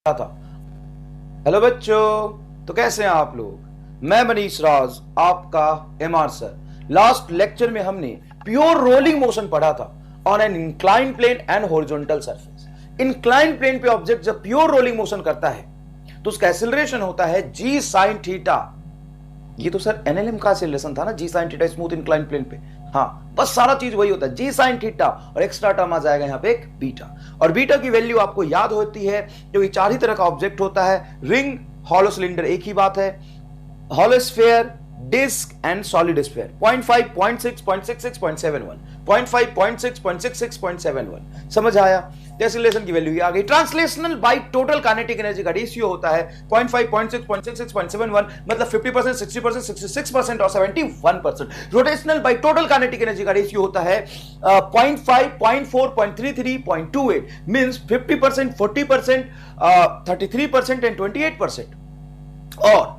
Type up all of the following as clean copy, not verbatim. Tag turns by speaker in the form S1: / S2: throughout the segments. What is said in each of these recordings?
S1: था। हेलो बच्चों, तो कैसे हैं आप लोग। मैं मनीष राज, आपका एमआर सर। लास्ट लेक्चर में हमने प्योर रोलिंग मोशन पढ़ा था on an inclined plane and horizontal surface. Inclined plane पे ऑब्जेक्ट जब प्योर रोलिंग मोशन करता है तो उसका एक्सेलरेशन होता है जी साइन थीटा। ये तो सर एनएलएम का एक्सेलरेशन था ना, g sine theta smooth inclined plane पे। हाँ, बस सारा चीज वही होता है, जी साइन थीटा और एक्स्ट्रा टर्म आ जाएगा यहाँ पे एक बीटा। और बीटा की वैल्यू आपको याद होती है क्योंकि चार ही तरह का ऑब्जेक्ट होता है, रिंग, हॉलो सिलेंडर एक ही बात है, hollow sphere, disc and solid sphere. 0.5, 0.6, 0.66, 0.71, 0.5, 0.6, 0.66, 0.71। समझ आया। एक्सीलरेशन की वैल्यू आ गई। Translational by total kinetic energy का रेशियो होता है 0.5, 0.6, 0.66, 0.71, मतलब 50%, 60%, 66% और 71%। Rotational by total kinetic energy का रेशियो होता है 0.5, 0.4, 0.33, 0.28, मींस 50%, 40%, 33% एंड 28%। और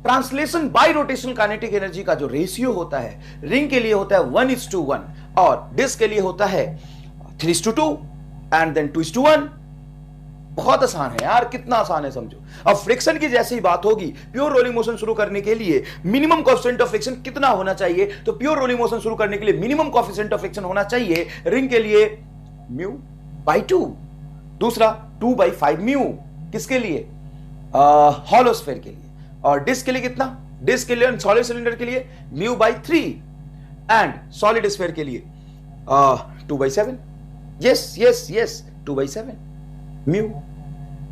S1: translation bye rotational kinetic energy का जो रेशियो होता है, रिंग के लिए होता है 1:1 और डिस्क के लिए होता है 3:2 एंड देन 2:1। बहुत आसान है यार, कितना आसान है समझो। अब फ्रिक्शन की जैसी ही बात होगी, प्योर रोलिंग मोशन शुरू करने के लिए मिनिमम कोएफिशिएंट ऑफ फ्रिक्शन कितना होना चाहिए, तो प्योर रोलिंग मोशन शुरू करने के लिए मिनिमम कोएफिशिएंट ऑफ फ्रिक्शन होना चाहिए रिंग के लिए μ/2, दूसरा 2/5 म्यू किसके लिए, हॉलो स्फीयर के लिए, और डिस्क के लिए कितना, डिस्क के लिए सॉलिड सिलेंडर के लिए μ/3 एंड सॉलिड स्फीयर के लिए 2/7। यस यस यस 2/7 म्यू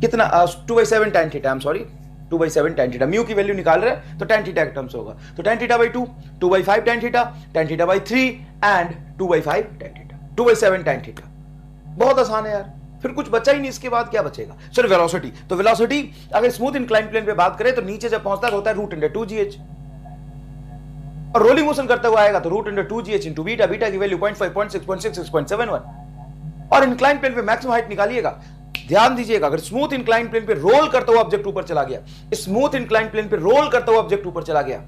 S1: कितना, 2/7 tan theta, I am sorry 2/7 tan theta. Mu की वैल्यू निकाल रहे हैं तो tan थीटा के टर्म्स होगा, तो tan theta, 2/5 tan theta and 2/5 tan theta, 2/7 tan theta. बहुत आसान है यार, फिर कुछ बचा ही नहीं। इसके बाद क्या बचेगा सर, वेलोसिटी। तो वेलोसिटी अगर स्मूथ इंक्लाइन प्लेन पे बात करें तो नीचे जब पहुंचता है तो होता है √2gh, और रोलिंग मोशन करते हुए आएगा तो √2gh इंटू बीटा। बीटा की वैल्यू 0.5, 0.6, 0.66, 0.71। और इंक्लाइन प्लेन पे मैक्सिमम हाइट निकालिएगा। ध्यान दीजिएगा, अगर स्मूथ इंक्लाइन प्लेन पे रोल करता हुआ ऑब्जेक्ट ऊपर चला गया, स्मूथ इंक्लाइन प्लेन पे रोल करता हुआ ऑब्जेक्ट ऊपर चला गया,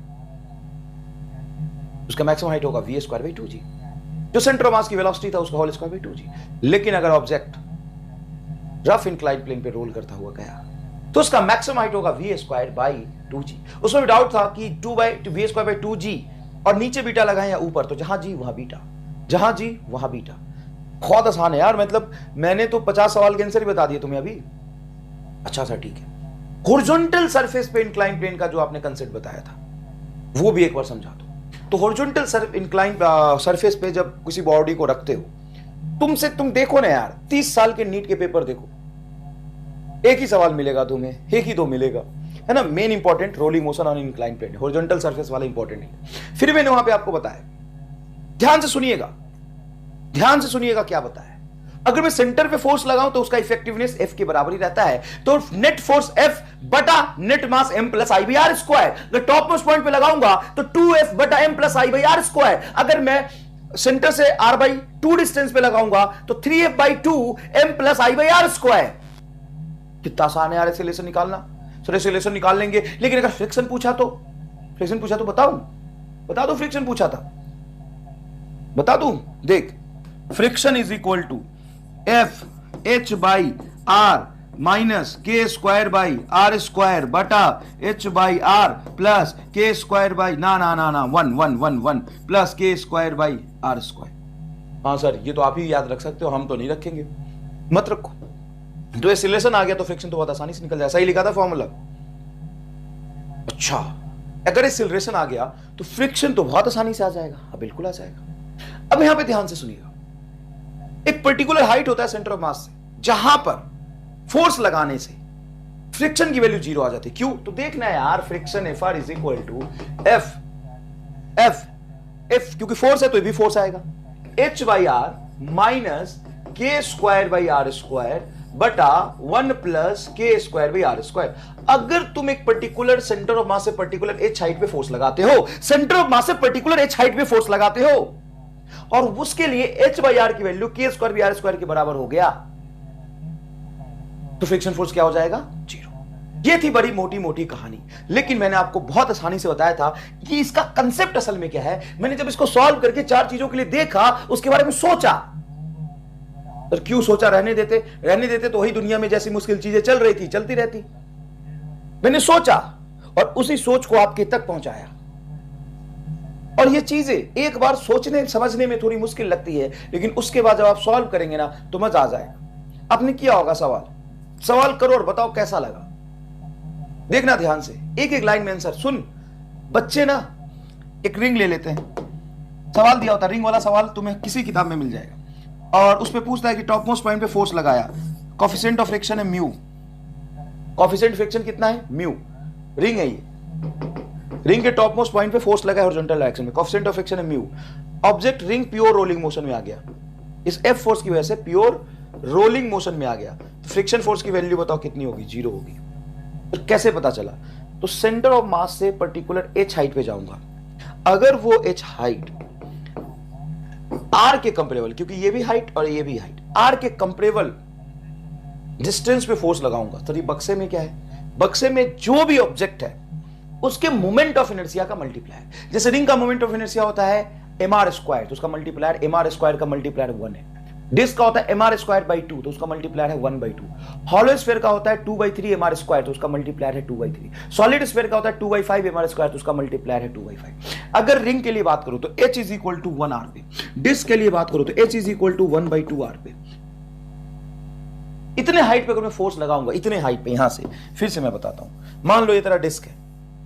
S1: उसका मैक्सिमम हाइट होगा v²/2g। जो सेंटर ऑफ मास की वेलोसिटी था उसका होल स्क्वायर/2g। लेकिन अगर ऑब्जेक्ट रफ इंक्लाइन प्लेन पे रोल करता हुआ गया तो उसका मैक्सिमम हाइट होगा v²/2g। उसमें भी डाउट था कि v²/2g और नीचे बीटा लगाएं या ऊपर, तो जहां जी वहां बीटा, जहां जी वहां बीटा। बहुत आसान है यार, मतलब मैंने तो 50 सवाल के आंसर ही बता दिए तुम्हें अभी। अच्छा सर ठीक है, हॉरिजॉन्टल सरफेस पे इंक्लाइन प्लेन का जो आपने कंसेप्ट बताया था वो भी एक बार समझा दो। तो हॉरिजॉन्टल इंक्लाइन सरफेस पे जब किसी बॉडी को रखते हो, तुम देखो ना यार, 30 साल के नीट के पेपर देखो, एक ही सवाल मिलेगा तुम्हें, एक ही दो मिलेगा, है ना। Main important rolling motion on incline plane, horizontal surface वाला इंपॉर्टेंट नहीं। फिर मैंने वहां पे आपको बताया, ध्यान से सुनिएगा, ध्यान से सुनिएगा क्या बताया। अगर मैं सेंटर पे फोर्स लगाऊं तो उसका इफेक्टिवनेस F के बराबर ही रहता है, तो नेट फोर्स F बटा नेट मास M प्लस I/R²। अगर टॉप मोस्ट पॉइंट पे लगाऊंगा तो 2F बटा M प्लस I/R²। अगर मैं सेंटर से R/2 डिस्टेंस पे लगाऊंगा तो 3F/2 M प्लस I/R²। कितना आसान है यार एक्सेलरेशन निकालना। सर एक्सेलरेशन निकाल लेंगे, लेकिन अगर फ्रिक्शन पूछा तो, फ्रिक्शन पूछा तो बताऊं, बता दो फ्रिक्शन पूछा था, बता दूं। देख, friction is equal to FH/R minus K²/R² बटा H/R plus K²/1 plus K²/R²। हाँ सर, ये तो आप ही याद रख सकते हो, हम तो नहीं रखेंगे, मत रखो। तो एक्सीलरेशन आ गया तो फ्रिक्शन तो बहुत आसानी से निकल जाए। सही लिखा था फॉर्मूला। अच्छा, अगर एक्सीलरेशन आ गया तो फ्रिक्शन तो बहुत आसानी से आ जाएगा। हाँ बिल्कुल आ जाएगा। अब यहां पे ध्यान से सुनिएगा, एक पर्टिकुलर हाइट होता है सेंटर ऑफ मास से, जहां पर फोर्स लगाने से फ्रिक्शन की वैल्यू 0 आ जाती है। क्यों? तो देखना है यार, friction Fr is equal to F क्योंकि फोर्स है तो ये भी फोर्स आएगा, H/R माइनस K²/R² बटा 1 प्लस K²/R²। अगर तुम एक पर्टिकुलर सेंटर ऑफ मास से पर्टिकुलर H हाइट पे फोर्स लगाते हो, सेंटर ऑफ मास से पर्टिकुलर H हाइट पे फोर्स लगाते हो, और उसके लिए H/R की वैल्यू K²/R² के बराबर हो गया, तो फ्रिक्शन फोर्स क्या हो जाएगा? 0। ये थी बड़ी मोटी मोटी कहानी, लेकिन मैंने आपको बहुत आसानी से बताया था कि इसका कंसेप्ट असल में क्या है। मैंने जब इसको सॉल्व करके चार चीजों के लिए देखा, उसके बारे में सोचा, तो क्यों सोचा रहने देते तो वही दुनिया में जैसी मुश्किल चीजें चल रही थी चलती रहती। मैंने सोचा और उसी सोच को आपके तक पहुंचाया। और ये चीजें एक बार सोचने समझने में थोड़ी मुश्किल लगती है, लेकिन उसके बाद जब आप सॉल्व करेंगे ना तो मजा आ जाएगा। आपने किया होगा सवाल करो और बताओ कैसा लगा। देखना ध्यान से, एक एक लाइन में आंसर सुन। बच्चे ना एक रिंग ले लेते हैं, सवाल दिया होता है, रिंग वाला सवाल तुम्हें किसी किताब में मिल जाएगा, और उसमें पूछता है कि टॉप मोस्ट पॉइंट पे फोर्स लगाया, कोफिशिएंट ऑफ फ्रिक्शन है म्यू। कोफिशिएंट फ्रिक्शन कितना है? म्यू। रिंग है ये, रिंग के टॉप मोस्ट पॉइंट पे फोर्स लगा है हॉरिजॉन्टल डायरेक्शन में, कोफिशिएंट ऑफ फ्रिक्शन है mu. Object ring pure rolling motion में आ गया, इस एफ फोर्स की वजह से प्योर रोलिंग मोशन में आ गया। तो फ्रिक्शन फोर्स की वैल्यू बताओ कितनी होगी? 0 होगी। तो कैसे पता चला? तो सेंटर ऑफ मास से पर्टिकुलर एच हाइट पे जाऊंगा, अगर वो एच हाइट आर के कंपेरेबल, क्योंकि ये भी हाइट और ये भी हाइट, आर के कंपेरेबल डिस्टेंस पे फोर्स लगाऊंगा, तो ये बक्से में क्या है? बक्से में जो भी ऑब्जेक्ट है उसके मोमेंट ऑफ इनर्शिया का मल्टीप्लायर। जैसे रिंग का मोमेंट ऑफ इनर्शिया होता है mr स्क्वायर, तो उसका मल्टीप्लायर mr स्क्वायर का मल्टीप्लायर 1 है। डिस्क का होता है mr स्क्वायर बाई 2, तो उसका मल्टीप्लायर है 1/2। हॉलो स्फीयर का होता है 2/3 mr स्क्वायर, तो उसका मल्टीप्लायर है 2/3। सॉलिड स्फीयर का होता है 2/5 mr स्क्वायर, तो उसका मल्टीप्लायर है 2/5। अगर रिंग के लिए बात करूं तो h is equal to 1 r पे, डिस्क के लिए बात करूं तो h is equal to 1/2 r पे। इतने हाइट पे अगर मैं फोर्स लगाऊंगा, इतने हाइट पे, यहां से फिर से मैं बताता हूं, मान लो ये तेरा डिस्क है,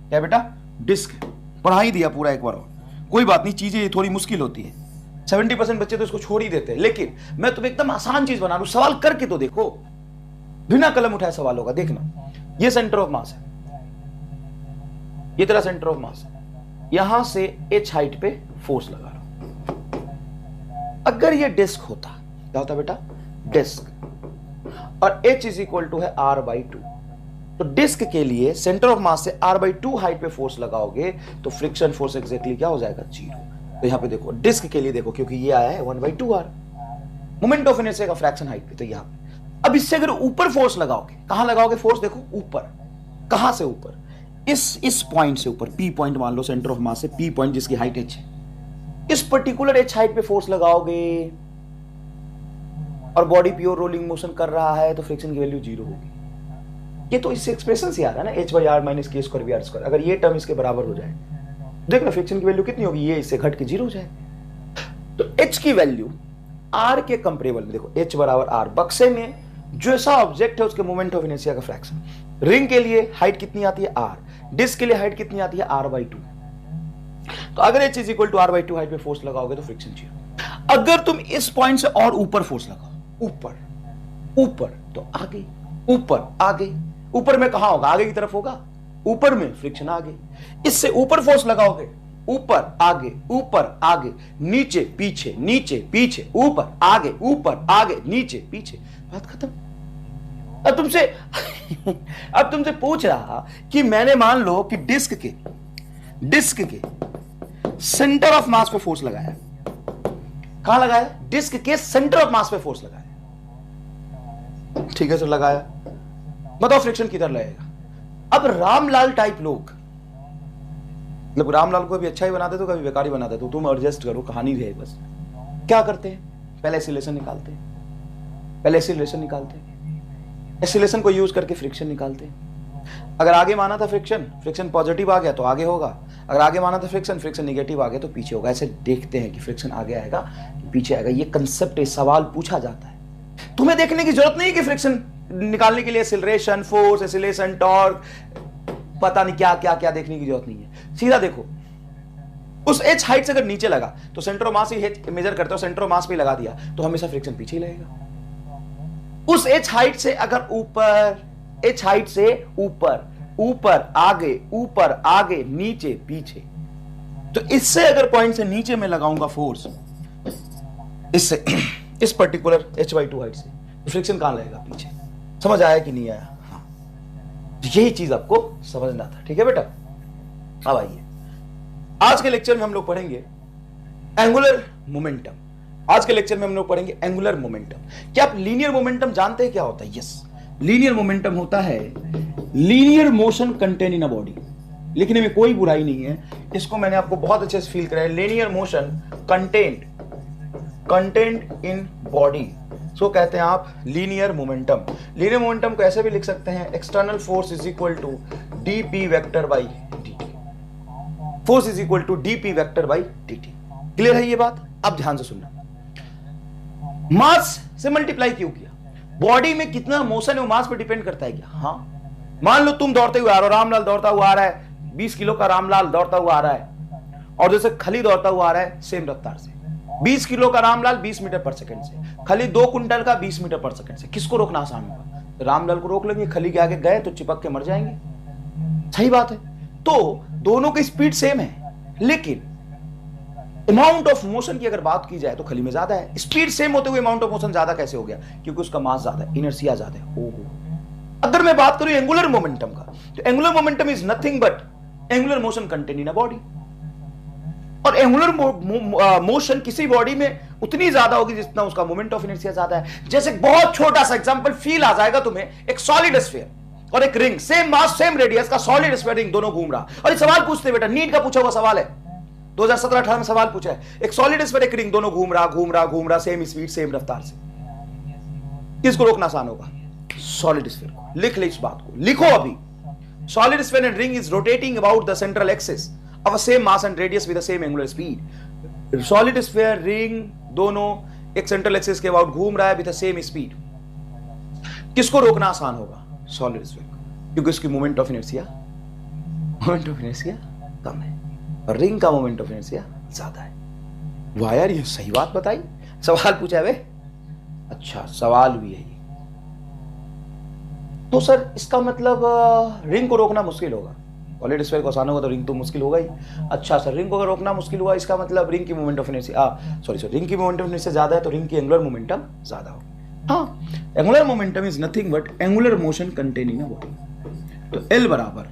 S1: क्या बेटा? डिस्क है। पढ़ा ही दिया पूरा एक बार और, कोई बात नहीं, चीजें थोड़ी मुश्किल होती है, 70% बच्चे तो इसको छोड़ ही देते हैं, लेकिन मैं तुम्हें एकदम आसान चीज बना रहा हूं, सवाल करके तो देखो, बिना कलम उठाए सवाल होगा। देखना, ये सेंटर ऑफ मास है, ये तेरा सेंटर ऑफ मास है, यहां से एच हाइट पे फोर्स लगा रहा हूं। अगर ये डिस्क होता, क्या होता बेटा? डिस्क, और h इज इक्वल टू है r/2, तो डिस्क के लिए सेंटर ऑफ मास से r/2 हाइट पे फोर्स लगाओगे तो फ्रिक्शन फोर्स एग्जैक्टली क्या हो जाएगा? 0। तो यहां पे देखो, डिस्क के लिए देखो, क्योंकि ये आया है 1/2r, मोमेंट ऑफ इनर्शिया का फ्रैक्शन हाइट पे, तो यहां पे। अब इससे अगर ऊपर फोर्स लगाओगे, कहां लगाओगे फोर्स? देखो ऊपर, कहां से ऊपर? इस पॉइंट से ऊपर, P पॉइंट मान लो, सेंटर ऑफ मास से P पॉइंट जिसकी हाइट h है, इस पर्टिकुलर h हाइट पे फोर्स लगाओगे और बॉडी प्योर रोलिंग मोशन कर रहा है, तो फ्रिक्शन की वैल्यू 0 होगी। ये तो इससे एक्सप्रेशन से आ रहा है ना, h/r minus k square v r square. अगर ये टर्म इसके बराबर हो जाए, देख ना फ्रिक्शन की वैल्यू कितनी होगी? ये इससे घट के 0 हो जाए। तो h की वैल्यू r के कंपेरेबल में, देखो h बराबर r, बक्से में जो ऐसा ऑब्जेक्ट है उसके मोमेंट ऑफ इनर्शिया का फ्रैक्शन। रिंग के लिए हाइट कितनी आती है? r। डिस्क के लिए हाइट कितनी आती है? r/2। तो अगर h is equal to r/2 height पे फोर्स लगाओगे तो फ्रिक्शन 0। अगर तुम इस पॉइंट से और ऊपर फोर्स लगाओ, ऊपर तो आगे, ऊपर आगे, ऊपर में कहां होगा? आगे की तरफ होगा, ऊपर में फ्रिक्शन आगे। इससे ऊपर फोर्स लगाओगे, ऊपर आगे, नीचे पीछे, ऊपर आगे, नीचे पीछे, बात खत्म। अब तुमसे पूछ रहा कि मैंने मान लो कि डिस्क के सेंटर ऑफ मास पे फोर्स लगाया, कहां लगाया? डिस्क के सेंटर ऑफ मास पे फोर्स लगाया, ठीक है सर, लगाया, बताओ फ्रिक्शन किधर लगेगा? अब रामलाल टाइप लोग, मतलब रामलाल को भी अच्छा ही बनाते तो कभी बेकार ही बनाते, तो तुम एडजस्ट करो, कहानी है बस। क्या करते हैं? पहले एक्सीलरेशन निकालते हैं, एक्सीलरेशन को यूज करके फ्रिक्शन निकालते हैं। अगर आगे माना था फ्रिक्शन पॉजिटिव आ गया तो आगे होगा, अगर आगे माना था फ्रिक्शन नेगेटिव आ गया तो पीछे होगा। ऐसे देखते हैं कि फ्रिक्शन आगे आएगा कि पीछे आएगा। ये कंसेप्ट, सवाल पूछा जाता है, तुम्हें देखने की जरूरत नहीं कि फ्रिक्शन निकालने के लिए एक्सीलरेशन, फोर्स, एक्सीलरेशन, टॉर्क, पता नहीं क्या क्या क्या देखने की जरूरत नहीं है। सीधा देखो, उस h हाइट से अगर नीचे लगा तो सेंटर ऑफ मास ही मेजर करते हो, सेंटर ऑफ मास पे लगा दिया तो हमेशा फ्रिक्शन पीछे ही लगेगा। उस h हाइट से अगर ऊपर, h हाइट से ऊपर आगे नीचे पीछे, तो इससे अगर पॉइंट से नीचे में लगाऊंगा फोर्स, इससे इस पर्टिकुलर h/2 हाइट से, तो फ्रिक्शन कहां लगेगा? पीछे। समझ आया कि नहीं आया? हाँ, यही चीज आपको समझना था, ठीक है बेटा। अब आइए, आज के लेक्चर में हम लोग पढ़ेंगे एंगुलर मोमेंटम। आज के लेक्चर में हम लोग पढ़ेंगे एंगुलर मोमेंटम। क्या आप लीनियर मोमेंटम जानते हैं क्या होता है? यस, लीनियर मोमेंटम होता है linear motion contain in a body. लिखने में कोई बुराई नहीं है, इसको मैंने आपको बहुत अच्छे से फील कराया। Linear motion content in body, so कहते हैं आप लीनियर मोमेंटम। लीनियर मोमेंटम को ऐसे भी लिख सकते हैं, external force is equal to dp vector by dt। Force is equal to dp vector by dt। Clear है ये बात? अब ध्यान से सुनना, मास से मल्टीप्लाई क्यों किया? बॉडी में कितना मोशन है वो मास पे डिपेंड करता है क्या? हाँ, मान लो तुम दौड़ते हुए आ रहे हो, रामलाल दौड़ता हुआ आ रहा है, 20 किलो का रामलाल दौड़ता हुआ आ रहा है, और जैसे खली दौड़ता हुआ आ रहा है सेम रफ्तार से। 20 किलो का रामलाल 20 मीटर पर सेकंड से, खली 2 कुंटल का 20 मीटर पर सेकंड से। किसको रोकना आसान होगा? रामलाल को रोक लेंगे, खली के आगे गए तो चिपक के मर जाएंगे। सही बात है। तो दोनों की स्पीड सेम है, लेकिन अमाउंट ऑफ मोशन की अगर बात की जाए तो खली में ज्यादा है। स्पीड सेम होते हुए अमाउंट ऑफ मोशन ज्यादा कैसे हो गया? क्योंकि उसका मास ज्यादा है, इनर्शिया ज्यादा है। ओहो। अगर मैं बात करूं एंगुलर मोमेंटम का, तो angular momentum is nothing but angular motion contain in a body. और एंगुलर मोशन किसी बॉडी में उतनी ज्यादा होगी जितना उसका मोमेंट ऑफ इनर्शिया ज्यादा है। जैसे बहुत छोटा सा एग्जांपल फील आ जाएगा तुम्हें, एक सॉलिड स्फीयर और एक ring, same mass same radius का सॉलिड स्फीयर रिंग दोनों घूम रहा। और ये सवाल पूछते बेटा, नीट का पूछा हुआ सवाल है, 2017-18 में सवाल पूछा है। एक सॉलिड स्फीयर एक रिंग दोनों घूम रहा सेम स्पीड सेम रफ्तार से। किसको रोकना आसान होगा? सॉलिड स्फीयर को। लिख ले इस बात को, लिखो अभी। Solid sphere and ring is rotating about the central axis of a same mass and radius with the same angular speed। Solid sphere ring दोनों एक सेंट्रल एक्सिस के अबाउट घूम रहा है विद द सेम स्पीड। किसको रोकना आसान होगा? सॉलिड स्फीयर को, क्योंकि उसकी मोमेंट ऑफ इनर्शिया कम है और रिंग का मोमेंट ऑफ इनर्शिया ज्यादा है। वाह यार, ये सही बात बताई। सवाल पूछा है वे? अच्छा, सवाल भी है ये। तो सर इसका मतलब रिंग को रोकना मुश्किल होगा। सॉलिड स्फीयर को आसान होगा तो रिंग तो मुश्किल होगा ही। अच्छा सर, रिंग को अगर रोकना मुश्किल हुआ, इसका मतलब रिंग की मोमेंट ऑफ इनर्शिया रिंग की मोमेंट ऑफ इनर्शिया ज्यादा है तो रिंग की एंगुलर मोमेंटम ज्यादा होगा। हाँ, angular momentum is nothing but angular motion containing a body. तो एल बराबर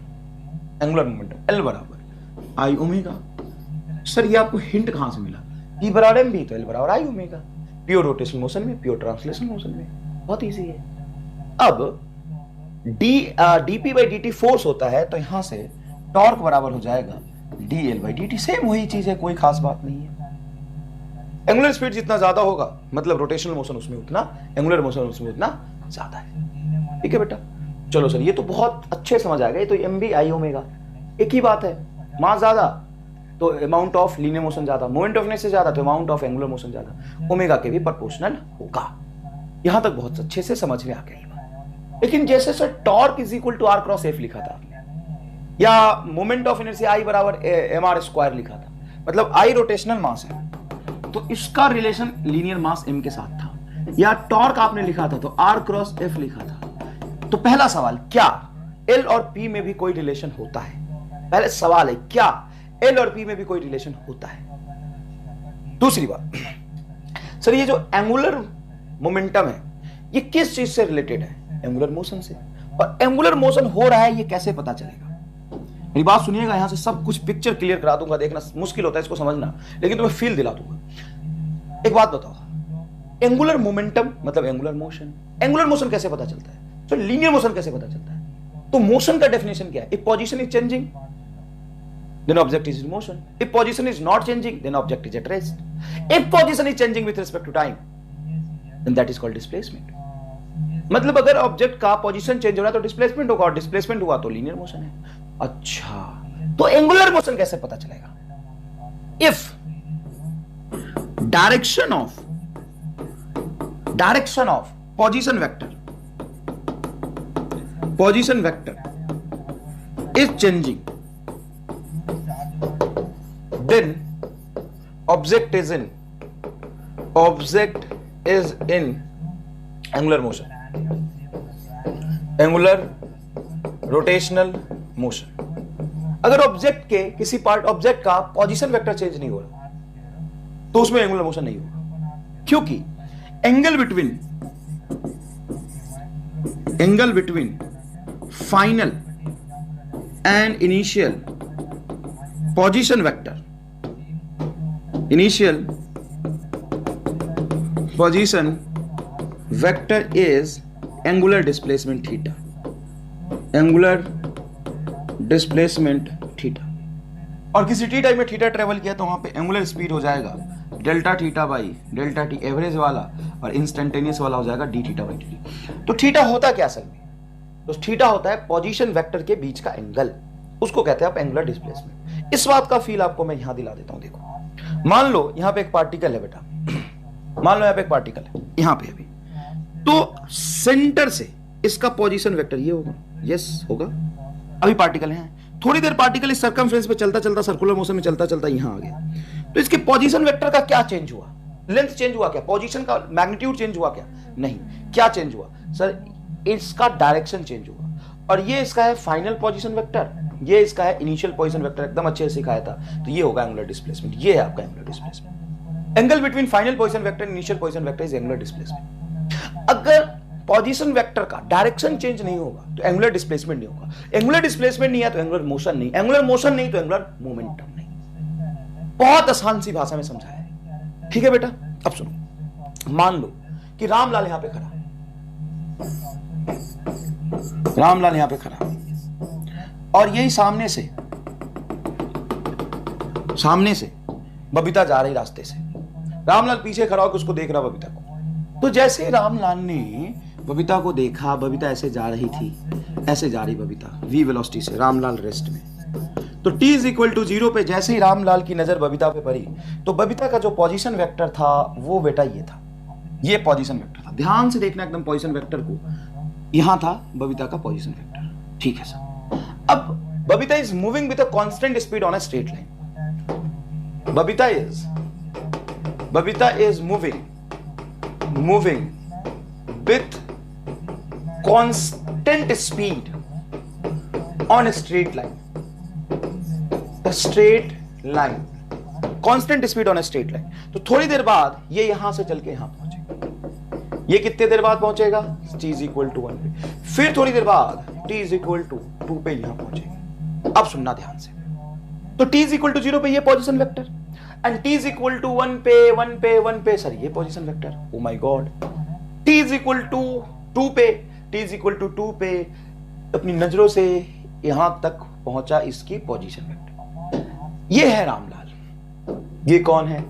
S1: एंगुलर मोमेंटम, एल बराबर आई ओमेगा। सर ये आपको हिंट कहां से मिला? ई बराबर एम बी तो एल बराबर आई ओमेगा। प्योर रोटेशनल मोशन में, प्योर ट्रांसलेशनल मोशन में, बहुत इजी है। अब dp बाई dt फोर्स होता है तो यहां से टॉर्क बराबर हो जाएगा dl बाई dt। सेम वही चीज है, कोई खास बात नहीं है। एंगुलर स्पीड जितना ज्यादा होगा मतलब रोटेशनल मोशन उसमें उतना, एंगुलर मोशन उसमें उतना ज्यादा है। ठीक है बेटा, चलो सर ये तो बहुत अच्छे समझ आ गए। तो एम बी आई ओमेगा एक ही बात है। मास ज्यादा तो अमाउंट ऑफ लीनियर मोशन ज्यादा, मोमेंट ऑफ इनर्शिया ज्यादा तो अमाउंट ऑफ एंगुलर मोशन ज्यादा, ओमेगा के भी प्रोपोर्शनल होगा। यहां तक बहुत अच्छे से समझ में आ गई। लेकिन जैसे sir torque is equal to R cross F लिखा था आपने, या मोमेंट ऑफ इनर्शिया आई बराबर एम आर स्क्वायर लिखा था, मतलब आई रोटेशनल मास है तो इसका रिलेशन लीनियर मास एम के साथ था, या टॉर्क आपने लिखा था तो आर क्रॉस एफ लिखा था। तो पहला सवाल, क्या एल और पी में भी कोई रिलेशन होता है? पहले सवाल है, क्या एल और पी में भी कोई रिलेशन होता है? दूसरी बात, सर ये जो एंगुलर मोमेंटम है ये किस चीज से रिलेटेड है? एंगुलर मोशन से। और एंगुलर मोशन हो रहा है ये कैसे पता चलेगा? मेरी बात सुनिएगा, यहां से सब कुछ पिक्चर क्लियर करा दूंगा, देखना मुश्किल होता है इसको समझना, लेकिन तुम्हें फील दिला दूंगा। एक बात बताओ, एंगुलर मोमेंटम मतलब एंगुलर मोशन, एंगुलर मोशन कैसे पता चलता है? तो लीनियर मोशन कैसे पता चलता है? तो मोशन का डेफिनेशन क्या है? If position is changing then object is in motion. If position is not changing then object is at rest. If position is changing with respect to time then that is called displacement. मतलब अगर object का position change हो रहा है तो displacement होगा, और displacement हुआ तो लीनियर मोशन है। अच्छा, तो एंगुलर मोशन कैसे पता चलेगा? If direction of position vector is changing then object is in angular motion, angular rotational motion। अगर ऑब्जेक्ट के किसी पार्ट, ऑब्जेक्ट का पोजीशन वेक्टर चेंज नहीं हो रहा तो उसमें एंगुलर मोशन नहीं होगा, क्योंकि angle between final and initial position vector, initial position vector is angular displacement theta, angular displacement theta। और किसी टी टाइम में थीटा ट्रेवल किया तो वहां पे एंगुलर स्पीड हो जाएगा delta theta by delta T average वाला और इंस्टेंटेनियस वाला हो जाएगा डी थीटा बाई डी। तो थीटा होता क्या असल में? तो थीटा होता है पोजीशन वेक्टर के बीच का एंगल, उसको कहते हैं आप एंगुलर डिस्प्लेसमेंट। इस बात का फील आपको मैं यहां दिला देता हूं। देखो मान लो यहां पे एक पार्टिकल है बेटा, मान लो यहां पे एक पार्टिकल है यहां पे अभी, तो सेंटर से इसका पोजीशन वेक्टर ये होगा, यस होगा। अभी पार्टिकल है, थोड़ी देर पार्टिकल इस सर्कमफ्रेंस पे चलता चलता सर्कुलर मोशन में चलता चलता यहां आ गया, तो इसके पोजीशन वेक्टर का क्या चेंज हुआ? लेंथ चेंज हुआ क्या? पोजीशन का मैग्नीट्यूड चेंज हुआ क्या? नहीं। क्या चेंज हुआ सर? इसका डायरेक्शन चेंज हुआ। और ये इसका है फाइनल पोजीशन वेक्टर, ये इसका है इनिशियल पोजीशन वेक्टर। एकदम अच्छे से सिखाया था। तो ये होगा एंगुलर डिस्प्लेसमेंट, ये है आपका angular displacement. Angle between final position vector and initial position vector is angular displacement. अगर पोजीशन वेक्टर का डायरेक्शन चेंज नहीं होगा तो एंगुलर डिस्प्लेसमेंट नहीं होगा। एंगुलर डिस्प्लेसमेंट नहीं है तो एंगुलर मोशन नहीं, एंगुलर मोशन नहीं तो एंगुलर मोमेंटम नहीं। बहुत आसान सी भाषा में समझाया है, ठीक है बेटा। अब सुनो, मान लो कि रामलाल यहां पे खड़ा, रामलाल यहां पे खड़ा और यही सामने से बबीता जा रही रास्ते से, रामलाल पीछे खड़ा होकर उसको देख रहा बबीता को। तो जैसे ही रामलाल ने बबीता को देखा, बबीता ऐसे जा रही थी, ऐसे जा रही बबीता v वेलोसिटी से, रामलाल रेस्ट में। तो t इज इक्वल टू 0 पे जैसे ही रामलाल की नजर बबीता पे पड़ी तो बबीता का जो पोजीशन वेक्टर था वो बेटा ये था, ये पोजीशन वेक्टर था। ध्यान से देखना एकदम पोजीशन वेक्टर को, यहां था बबीता का पोजीशन वेक्टर, ठीक है सर। अब Babita is moving with a constant speed on a straight line. Babita is moving with constant speed on a straight line, straight line, constant speed on a straight line. तो थोड़ी देर बाद ये यहां से चल के यहां पहुंचेगा। ये कितने देर बाद पहुंचेगा? t इज इक्वल टू 1 पे। फिर थोड़ी देर बाद t इज इक्वल टू 2 पे यहां पहुंचेगा। अब सुनना ध्यान से, तो t इज इक्वल टू 0 पे ये position vector and t is equal to 1 पे सर ये position vector. Oh my God, t is equal to 2 पे, t इज इक्वल टू 2 पे अपनी नजरों से यहां तक पहुंचा इसकी पोजीशन वेक्टर। ये है रामलाल। ये कौन है?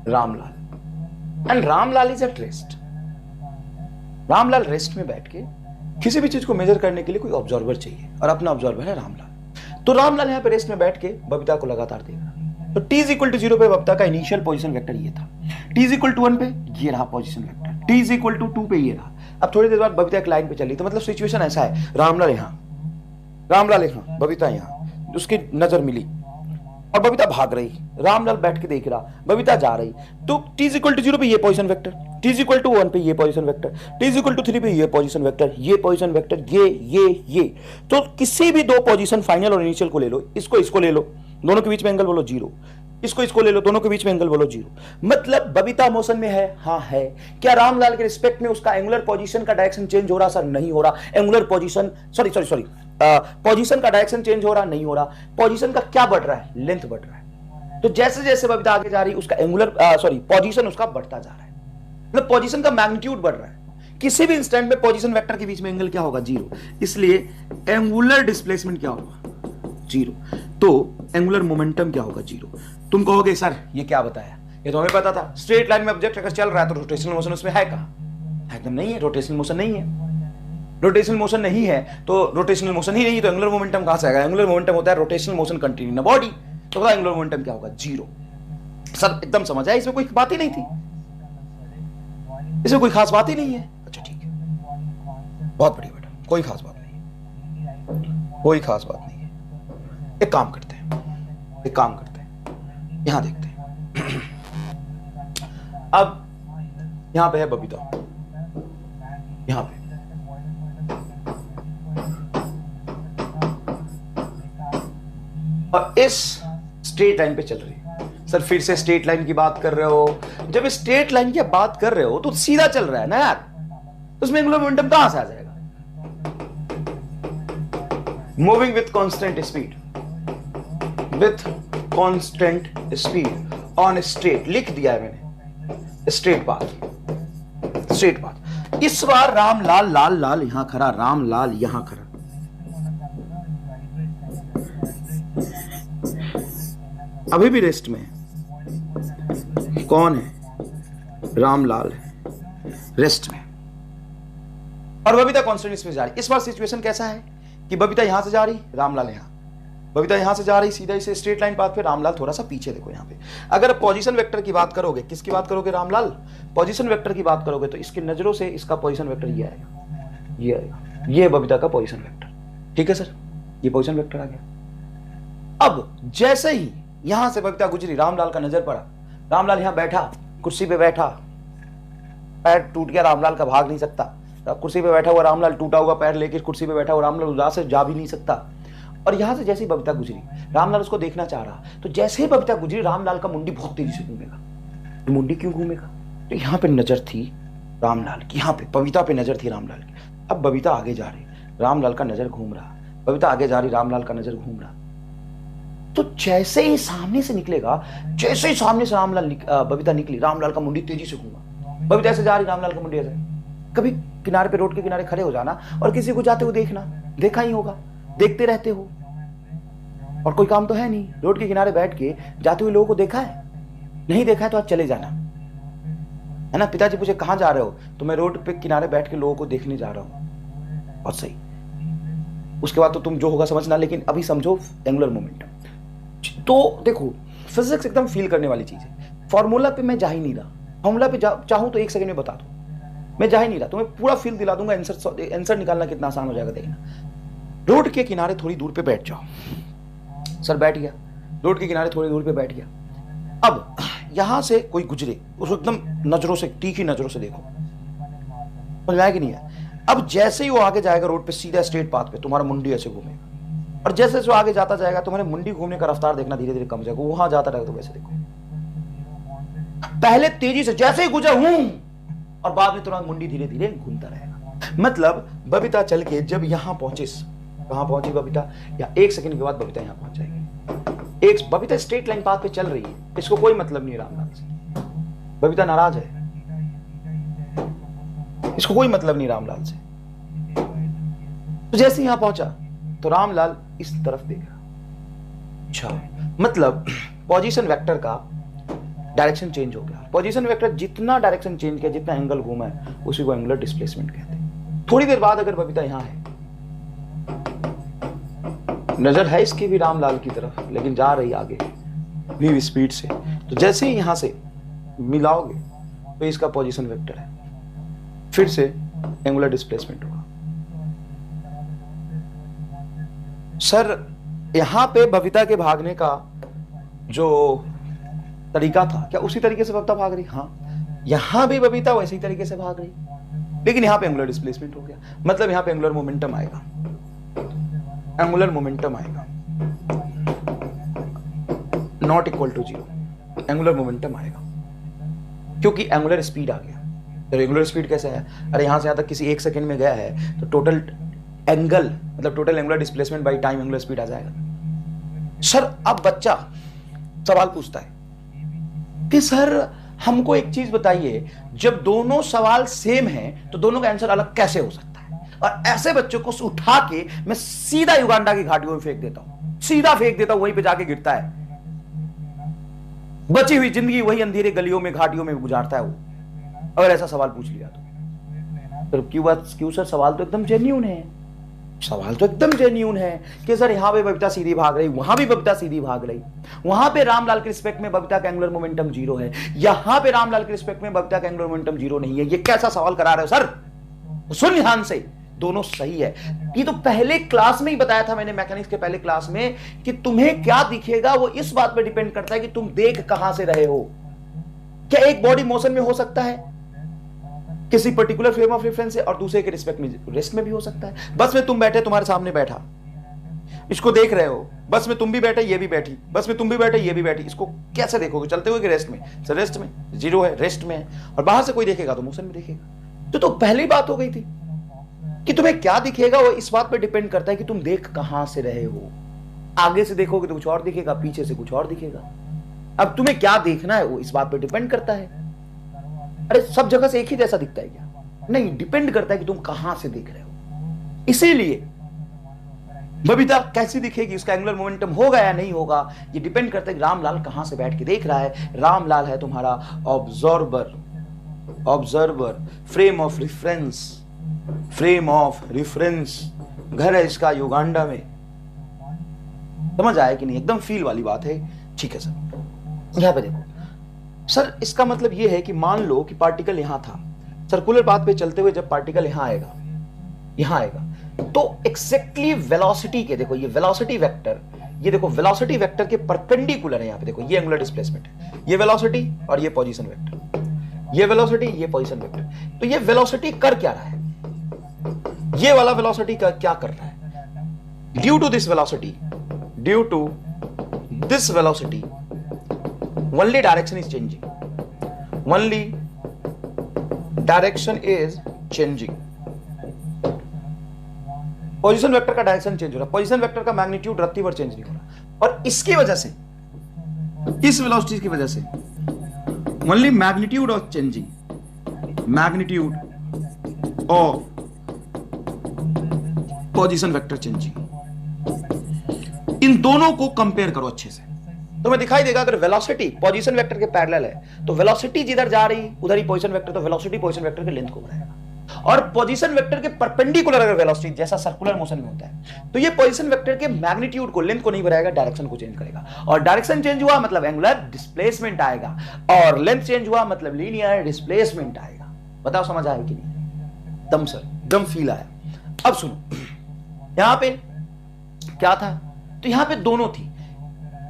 S1: Ramlal. And Ramlal is at rest. Ramlal rest में बैठ के किसी भी चीज को मेजर करने के लिए कोई ऑब्जर्वर चाहिए और अपना ऑब्जर्वर है रामलाल। तो रामलाल यहां पे रेस्ट में बैठ के बबीता को लगातार देख रहा। तो t इज इक्वल टू 0 पे बबीता का इनिशियल पोजीशन वेक्टर ये था, t इज इक्वल टू 1 पे ये रहा position vector, t is equal to 2 पे ये रहा। अब थोड़ी देर बाद बबीता एक लाइन पे चली, तो मतलब सिचुएशन ऐसा है, रामलाल यहां, बबीता यहां, उसकी नजर मिली और बबीता भाग रही, रामलाल बैठ के देख रहा, बबीता जा रही। तो t इज इक्वल टू 0 पे ये position vector, t is equal to 1 पे ये position vector, t is equal to 3 पे ये पोजीशन वेक्टर, ये पोजीशन वेक्टर, ये। तो किसी भी दो पोजीशन फाइनल और इनिशियल को ले लो, इसको ले लो, दोनों के बीच में एंगल बोलो 0, इसको ले लो, दोनों के बीच में एंगल बोलो 0। मतलब बबीता मोशन में है, हाँ है। क्या रामलाल के रिस्पेक्ट में उसका एंगुलर पोजीशन का डायरेक्शन चेंज हो रहा? सर नहीं हो रहा। एंगुलर पोजीशन पोजीशन का डायरेक्शन चेंज हो रहा? नहीं हो रहा। पोजीशन का क्या बढ़ रहा है? लेंथ बढ़ रहा है। तो जैसे जैसे बबीता आगे जा रही उसका एंगुलर पोजीशन उसका बढ़ता जा रहा है, मतलब पोजीशन का मैग्नीट्यूड बढ़ रहा है। किसी भी इंस्टेंट में पोजीशन वेक्टर के बीच में एंगल क्या होगा? 0। इसलिए एंगुलर डिस्प्लेसमेंट क्या होगा? 0। तो एंगुलर मोमेंटम क्या होगा? 0। तुम कहोगे सर ये क्या बताया, ये तो हमें पता था। स्ट्रेट लाइन में ऑब्जेक्ट अगर चल रहा है तो रोटेशनल मोशन उसमें है कहां? एकदम नहीं है, रोटेशनल मोशन नहीं है। रोटेशनल मोशन नहीं है तो रोटेशनल मोशन ही नहीं, तो एंगुलर मोमेंटम कहां से आएगा? एंगुलर मोमेंटम होता है rotational motion continue in body. तो बताओ एंगुलर मोमेंटम क्या होगा? 0। सर एकदम समझ आया, इसमें कोई बात ही नहीं थी, इसमें कोई खास बात ही नहीं है। अच्छा ठीक है, बहुत बढ़िया बेटा, कोई खास बात नहीं है, कोई खास बात नहीं है। एक काम करते हैं, यहां देखते हैं। अब यहां पे है बबीता, यहां पे और इस स्ट्रेट लाइन पे चल रही है। सर फिर से स्ट्रेट लाइन की बात कर रहे हो? जब स्ट्रेट लाइन की बात कर रहे हो तो सीधा चल रहा है ना यार, तो उसमें एंगुलर मोमेंटम कहां से आ जाएगा? Moving with constant speed on straight, लिख दिया है मैंने, स्ट्रेट पाथ। इस बार रामलाल लाल यहां खड़ा, रामलाल यहां खड़ा, अभी भी रेस्ट में है। कौन है? रामलाल है रेस्ट में, और बबीता कॉन्स्टेंट स्पीड जा रही। इस बार सिचुएशन कैसा है कि बबीता यहां से जा रही, रामलाल यहां, बबीता यहां से जा रही सीधा इसे स्ट्रेट लाइन पाथ पे, रामलाल थोड़ा सा पीछे। देखो यहां पे अगर पोजीशन वेक्टर की बात करोगे, किसकी बात करोगे? रामलाल पोजीशन वेक्टर की बात करोगे तो इसकी नजरों से इसका पोजीशन वेक्टर ये आएगा, ये आएगा, ये बबीता का पोजीशन वेक्टर। ठीक है सर, ये पोजीशन वेक्टर आ गया। अब जैसे ही यहां से बबीता गुजरी, रामलाल का नजर पड़ा, रामलाल यहां बैठा, कुर्सी पे बैठा, पैर टूट गया, रामलाल का भाग नहीं सकता, कुर्सी पे बैठा हुआ रामलाल, टूटा हुआ पैर लेकर कुर्सी पे बैठा हुआ रामलाल उदास से जा भी नहीं सकता। और यहां से जैसे ही बबीता गुजरी, रामलाल उसको देखना चाह रहा, तो जैसे ही बबीता गुजरी, रामलाल का मुंडी बहुत तेजी से घूमेगा। तो मुंडी क्यों घूमेगा? तो यहां पे नजर थी रामलाल की, यहां पे बबीता पे नजर थी रामलाल की। अब बबीता आगे जा रही, रामलाल का नजर घूम रहा, बबीता आगे जा रही, रामलाल का नजर घूम रहा। तो जैसे ही सामने से निकलेगा, जैसे ही सामने से बबीता निकली, रामलाल का मुंडी तेजी से घूमा। बबीता ऐसे जा रही, रामलाल का मुंडी ऐसे। कभी किनारे पे, रोड के किनारे खड़े हो जाना और किसी को जाते हुए देखना, देखा ही होगा, देखते रहते हो, और कोई काम तो है नहीं, रोड के किनारे बैठ के जाते हुए लोगों को देखा है? नहीं देखा है तो आज चले जाना, है ना। पिताजी पूछे कहां जा रहे हो, तो मैं रोड पे किनारे बैठ के लोगों को देखने जा रहा हूं। बहुत सही, उसके बाद तो तुम जो होगा समझना, लेकिन अभी समझो एंगुलर मोमेंटम। तो देखो फिजिक्स एकदम फील करने वाली चीज है। फॉर्मूला पे मैं जा ही नहीं रहा, फॉर्मूला पे चाहूं तो 1 सेकंड में बता दूं, मैं जा ही नहीं रहा, तुम्हें पूरा फील दिला दूंगा। आंसर निकालना कितना आसान हो जाएगा देखना। रोड के किनारे थोड़ी दूर पे बैठ जाओ। सर बैठ गया, रोड के किनारे थोड़ी दूर पे बैठ गया। अब यहां से कोई गुजरे, उसको एकदम नजरों से, तीखी नजरों से देखो, समझ में आया कि नहीं है? अब जैसे ही वो आगे जाएगा रोड पे, सीधा स्ट्रेट पाथ पे, तुम्हारा मुंडी ऐसे घूमेगा, और जैसे वो आगे जाता जाएगा, तुम्हारे मुंडी घूमने का रफ्तार देखना धीरे धीरे कम जाएगा। वहां जाता रहेगा तो वैसे देखो, पहले तेजी से जैसे ही गुजर हूं, और बाद में तुरंत मुंडी धीरे धीरे घूमता रहेगा। मतलब बबीता चल के जब यहां पहुंचे, कहां पहुंची बबीता, या 1 सेकंड के बाद बबीता यहां पहुंच जाएगी। बबीता स्ट्रेट लाइन पाथ पे चल रही है, इसको कोई मतलब नहीं रामलाल से। बबीता नाराज है, इसको कोई मतलब नहीं रामलाल से। तो जैसे यहां पहुंचा तो रामलाल इस तरफ देख रहा। अच्छा, मतलब पोजीशन वेक्टर का डायरेक्शन चेंज हो गया। पोजीशन वेक्टर जितना डायरेक्शन चेंज किया, जितना एंगल घूमा है, उसी को एंगुलर डिस्प्लेसमेंट कहते हैं। थोड़ी देर बाद अगर बबीता यहां है, नजर है इसकी भी रामलाल की तरफ, लेकिन जा रही आगे भी स्पीड से, तो जैसे ही यहां से मिलाओगे तो इसका पोजीशन वेक्टर है, फिर से एंगुलर डिस्प्लेसमेंट होगा। सर यहां पे बबीता के भागने का जो तरीका था, क्या उसी तरीके से बबीता भाग रही? हाँ, यहां भी बबीता वैसे ही तरीके से भाग रही, लेकिन यहां पे एंगुलर डिस्प्लेसमेंट हो गया। मतलब यहां पे एंगुलर मोमेंटम आएगा, एंगुलर मोमेंटम आएगा not equal to 0, angular momentum आएगा, क्योंकि एंगुलर स्पीड आ गया। तो एंगुलर स्पीड कैसे है? अरे यहां से यहां तक किसी 1 सेकंड में गया है, तो टोटल एंगल, मतलब total angular displacement by time angular speed आ जाएगा। सर अब बच्चा सवाल पूछता है कि सर हमको एक चीज बताइए, जब दोनों सवाल सेम हैं तो दोनों का आंसर अलग कैसे हो सकता है? और ऐसे बच्चों को उठा के मैं सीधा युगांडा की घाटियों में फेंक देता हूं, सीधा फेंक देता हूं, वहीं पे जाके गिरता है। बची हुई जिंदगी वही अंधेरे गलियों में, घाटियों में गुजारता है वो, अगर ऐसा सवाल पूछ लिया तो क्यों सर? सवाल तो एकदम जेन्युइन है, सवाल तो एकदम जेन्युइन है कि सर यहां पे बबीता सीधी भाग रही, वहां भी बबीता सीधी भाग रही, वहां पे रामलाल के रिस्पेक्ट में बबीता का एंगुलर मोमेंटम 0 है, यहां पे रामलाल के रिस्पेक्ट में बबीता का एंगुलर मोमेंटम 0 नहीं है। ये कैसा सवाल करा रहे हो सर? सुन ध्यान से, दोनों सही है। ये तो पहले क्लास में ही बताया था मैंने, मैकेनिक्स के पहले क्लास में, कि तुम्हें क्या दिखेगा वो इस बात पर डिपेंड करता है कि तुम देख कहां से रहे हो। क्या एक बॉडी मोशन में हो सकता है किसी पर्टिकुलर फ्रेम ऑफ रेफरेंस से, और दूसरे के रिस्पेक्ट में रेस्ट में भी हो सकता है। बस में तुम बैठे, तुम्हारे सामने बैठा, इसको देख रहे हो, बस में तुम भी बैठे, ये भी बैठी, बस में तुम भी बैठे, ये भी बैठी, इसको कैसे देखोगे? चलते हुए कि रेस्ट में? सर रेस्ट में, 0 है, रेस्ट में है। और बाहर से कोई देखेगा तो मोशन में देखेगा। तो पहली बात हो गई थी कि तुम्हें क्या दिखेगा वो इस बात पर डिपेंड करता है कि तुम देख कहां से रहे हो। आगे से देखोगे तो कुछ और दिखेगा, पीछे से कुछ और दिखेगा। अब तुम्हें क्या देखना है वो इस बात पर डिपेंड करता है। अरे सब जगह से एक ही जैसा दिखता है क्या? नहीं, डिपेंड करता है कि तुम कहां से देख रहे हो। इसीलिए बबीता कैसी दिखेगी, उसका एंगुलर मोमेंटम होगा या नहीं होगा, ये डिपेंड करता है कि रामलाल कहां से बैठ के देख रहा है। रामलाल है तुम्हारा ऑब्जर्वर, फ्रेम ऑफ रेफरेंस, घर है इसका युगांडा में। समझ आया कि नहीं? एकदम फील वाली बात है। ठीक है सर, यहां पे देखो सर, इसका मतलब यह है कि मान लो कि पार्टिकल यहां था, सर्कुलर पाथ पे चलते हुए जब पार्टिकल यहां आएगा तो एक्जेक्टली वेलोसिटी के, देखो ये वेलोसिटी वेक्टर, ये देखो वेलोसिटी वेक्टर के परपेंडिकुलर है। यहां पे देखो ये एंगुलर डिस्प्लेसमेंट है, ये वेलोसिटी और ये पोजीशन वेक्टर, ये वेलोसिटी ये पोजीशन वेक्टर। तो ये वेलोसिटी कर क्या रहा है, ये वाला वेलोसिटी का क्या कर रहा है, due to this velocity only direction is changing, position vector का डायरेक्शन चेंज हो रहा है, पोजीशन वेक्टर का मैग्नीट्यूड रत्ती भर चेंज नहीं हो रहा, और इसकी वजह से, इस वेलोसिटी की वजह से only magnitude of changing, magnitude of position vector changing, इन दोनों को कंपेयर करो अच्छे से, तुम्हें दिखाई देगा अगर वेलोसिटी पोजीशन वेक्टर के पैरेलल है तो वेलोसिटी जिधर जा रही उधर ही पोजीशन वेक्टर, तो वेलोसिटी पोजीशन वेक्टर के लेंथ को बढ़ाएगा, और पोजीशन वेक्टर के परपेंडिकुलर अगर वेलोसिटी जैसा सर्कुलर मोशन में होता है तो ये पोजीशन वेक्टर के मैग्नीट्यूड को, लेंथ को नहीं बढ़ाएगा, डायरेक्शन को चेंज करेगा, और डायरेक्शन चेंज हुआ मतलब एंगुलर डिस्प्लेसमेंट आएगा, और लेंथ चेंज हुआ मतलब लीनियर डिस्प्लेसमेंट आएगा। बताओ समझ आया कि नहीं? दम सर, दम फील आया। अब सुनो, यहां पे क्या था, तो यहां पे दोनों थी,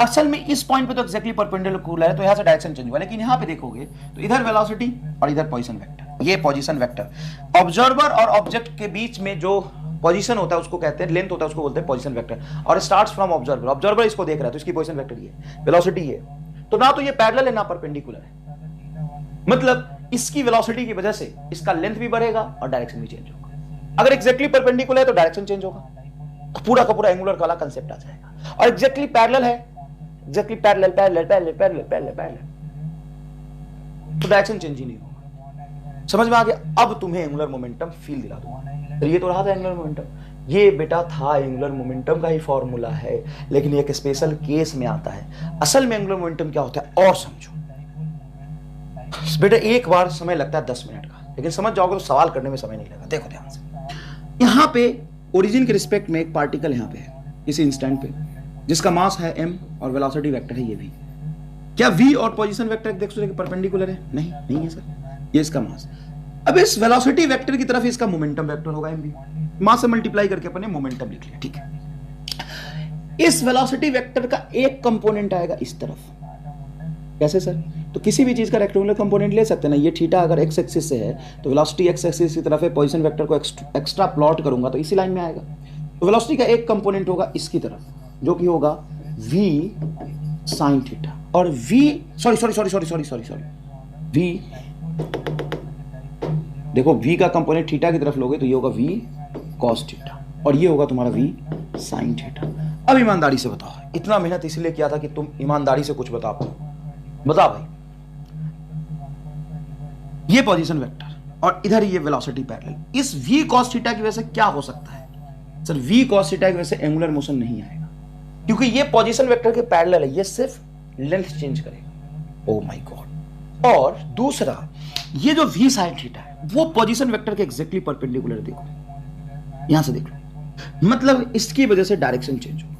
S1: असल में इस पॉइंट पे तो एक्जेक्टली परपेंडिकुलर है तो यहां से डायरेक्शन चेंज हुआ, लेकिन यहां पे देखोगे तो इधर वेलोसिटी और इधर पोजीशन वेक्टर, ये पोजीशन वेक्टर, ऑब्जर्वर और ऑब्जेक्ट के बीच में जो पोजीशन होता है उसको कहते हैं, लेंथ होता है उसको बोलते हैं पोजीशन वेक्टर, और स्टार्ट्स फ्रॉम ऑब्जर्वर, ऑब्जर्वर इसको देख रहा है तो इसकी पोजीशन वेक्टर ये, वेलोसिटी ये, तो ना तो ये पैरेलल है ना परपेंडिकुलर है, मतलब इसकी वेलोसिटी की वजह से इसका लेंथ भी बढ़ेगा और डायरेक्शन भी चेंज होगा। अगर एक्जेक्टली परपेंडिकुलर है तो डायरेक्शन चेंज होगा, तो पूरा का पूरा एंगुलर वाला कंसेप्ट आ जाएगा, और एक्जेक्टली पैरेलल है, एक्जेक्टली पैरेलल तो डायरेक्शन चेंज ही नहीं होगा। समझ में आ गया? अब तुम्हें एंगुलर मोमेंटम फील दिला दूंगा। तो ये तो रहा था एंगुलर मोमेंटम, ये बेटा था एंगुलर मोमेंटम का ही फॉर्मूला है, लेकिन एक स्पेशल केस में आता है। असल में एंगुलर मोमेंटम क्या होता है और समझो बेटा, एक बार समय लगता है 10 मिनट का, लेकिन समझ जाओगे तो सवाल करने में समय नहीं लगा। देखो ध्यान से, यहां पे ओरिजिन के रिस्पेक्ट में एक पार्टिकल यहां पे है, इसी इंस्टेंट पे, जिसका मास है m और वेलोसिटी वेक्टर है ये v। क्या v और पोजीशन वेक्टर एक दूसरे के परपेंडिकुलर है? नहीं, नहीं है सर, ये इसका मास। अब इस वेलोसिटी वेक्टर की तरफ इसका मोमेंटम वेक्टर होगा mv, मास से मल्टीप्लाई करके अपने मोमेंटम लिख लिया, ठीक है। इस वेलोसिटी वेक्टर का एक कंपोनेंट आएगा इस तरफ, कैसे सर? तो किसी भी चीज का रेक्टेंगुलर कंपोनेंट ले सकते हैं ना, ये थीटा अगर x एक्सिस से है तो वेलोसिटी x एक्सिस की तरफ है, पोजीशन वेक्टर को एक्स्ट्रा प्लॉट करूंगा तो इसी लाइन में आएगा, तो वेलोसिटी का एक कंपोनेंट होगा इसकी तरफ जो कि होगा v sin थीटा, और v सॉरी v, देखो v का कंपोनेंट थीटा की तरफ लोगे तो ये होगा v cos थीटा, और ये होगा तुम्हारा v sin थीटा। अब ईमानदारी से बताओ, इतना मेहनत इसलिए किया था कि तुम ईमानदारी से कुछ बता पाओ, बता भाई। ये पोजीशन वेक्टर और इधर ये वेलोसिटी पैरेलल, इस v cos थीटा की वजह से क्या हो सकता है सर? v cos थीटा की वजह से एंगुलर मोशन नहीं आएगा, क्योंकि ये पोजीशन वेक्टर के पैरेलल है, ये सिर्फ लेंथ चेंज करेगा। Oh my God. और दूसरा, ये जो v sin थीटा है वो पोजीशन वेक्टर के एग्जैक्टली परपेंडिकुलर, देखो यहां से देख लो, मतलब इसकी वजह से डायरेक्शन चेंज होगा,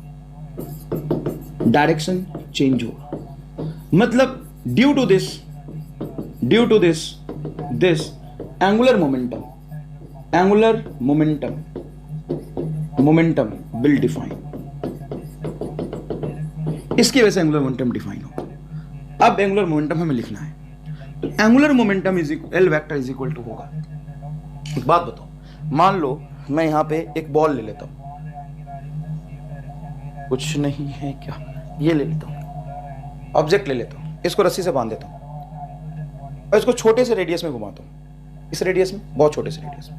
S1: डायरेक्शन चेंज होगा, मतलब due to this angular momentum will define, इसकी वजह से एंगुलर मोमेंटम डिफाइन होगा। अब एंगुलर मोमेंटम हमें लिखना है, तो angular momentum L vector is equal to होगा, एक बात बताओ, मान लो मैं यहां पे एक बॉल ले लेता हूं, कुछ नहीं है क्या, ये ले लेता हूं, ऑब्जेक्ट ले लेता हूं, इसको रस्सी से बांध देता हूं और इसको छोटे से रेडियस में घुमाता हूं, इस रेडियस में, बहुत छोटे से रेडियस में,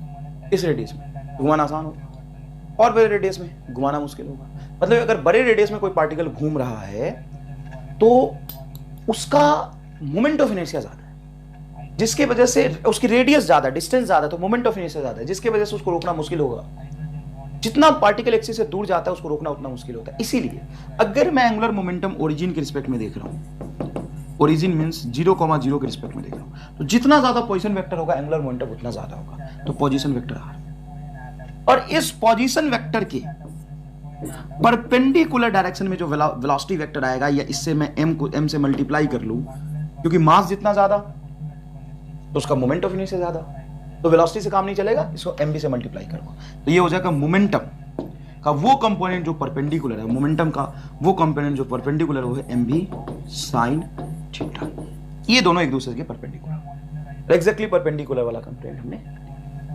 S1: इस रेडियस में घुमाना आसान होगा और बड़े रेडियस में घुमाना मुश्किल होगा। मतलब अगर बड़े रेडियस में कोई पार्टिकल घूम रहा है तो उसका मोमेंट ऑफ इनर्शिया ज्यादा है, जिसके वजह से उसकी रेडियस ज्यादा, डिस्टेंस ज्यादा, तो मोमेंट ऑफ इनर्शिया ज्यादा है, जिसकी वजह से उसको रोकना मुश्किल होगा। जितना पार्टिकल एक्सिस से दूर जाता है उसको रोकना उतना मुश्किल होता है। इसीलिए अगर मैं एंगुलर मोमेंटम ओरिजिन के रिस्पेक्ट में देख रहा हूं, ओरिजिन मींस 0,0 के रिस्पेक्ट में देख रहा हूं, तो जितना ज्यादा पोजीशन वेक्टर होगा एंगुलर मोमेंटम उतना ज्यादा होगा, तो पोजीशन वेक्टर आर। और इस पोजीशन वेक्टर के परपेंडिकुलर डायरेक्शन में जो वेलोसिटी वेक्टर आएगा, या इससे मैं m से मल्टीप्लाई कर लूं, क्योंकि मास जितना ज्यादा तो उसका मोमेंट ऑफ इनर्शिया ज्यादा, तो वेलोसिटी से काम नहीं चलेगा, इसको mv से मल्टीप्लाई करूंगा, तो ये हो जाएगा मोमेंटम का वो कंपोनेंट जो परपेंडिकुलर है, मोमेंटम का वो कंपोनेंट जो परपेंडिकुलर वो है mv sin थीटा। ये दोनों एक दूसरे के परपेंडिकुलर, एग्जैक्टली परपेंडिकुलर वाला कंपोनेंट हमने।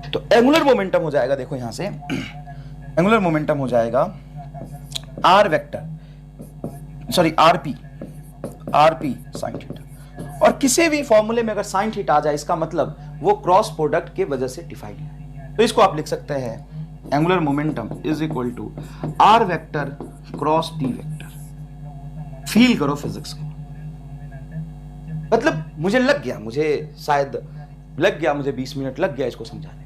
S1: तो एंगुलर मोमेंटम हो जाएगा, देखो यहां से एंगुलर मोमेंटम हो जाएगा R vector, sorry RP sin theta. और किसी भी फॉर्मूले में अगर साइन थीटा आ जाए, इसका मतलब वो क्रॉस प्रोडक्ट के वजह से डिफाइंड है। तो इसको आप लिख सकते हैं angular momentum is equal to R vector cross P vector. Feel करो फिजिक्स को, मतलब मुझे लग गया, मुझे 20 मिनट लग गया इसको समझाने।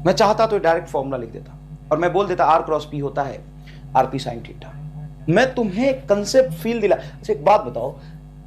S1: मैं चाहता तो डायरेक्ट फॉर्मूला लिख देता और मैं बोल देता आर क्रॉस पी होता है आरपी साइन थीटा। मैं तुम्हें कंसेप्ट फील दिला। अच्छा एक बात बताओ,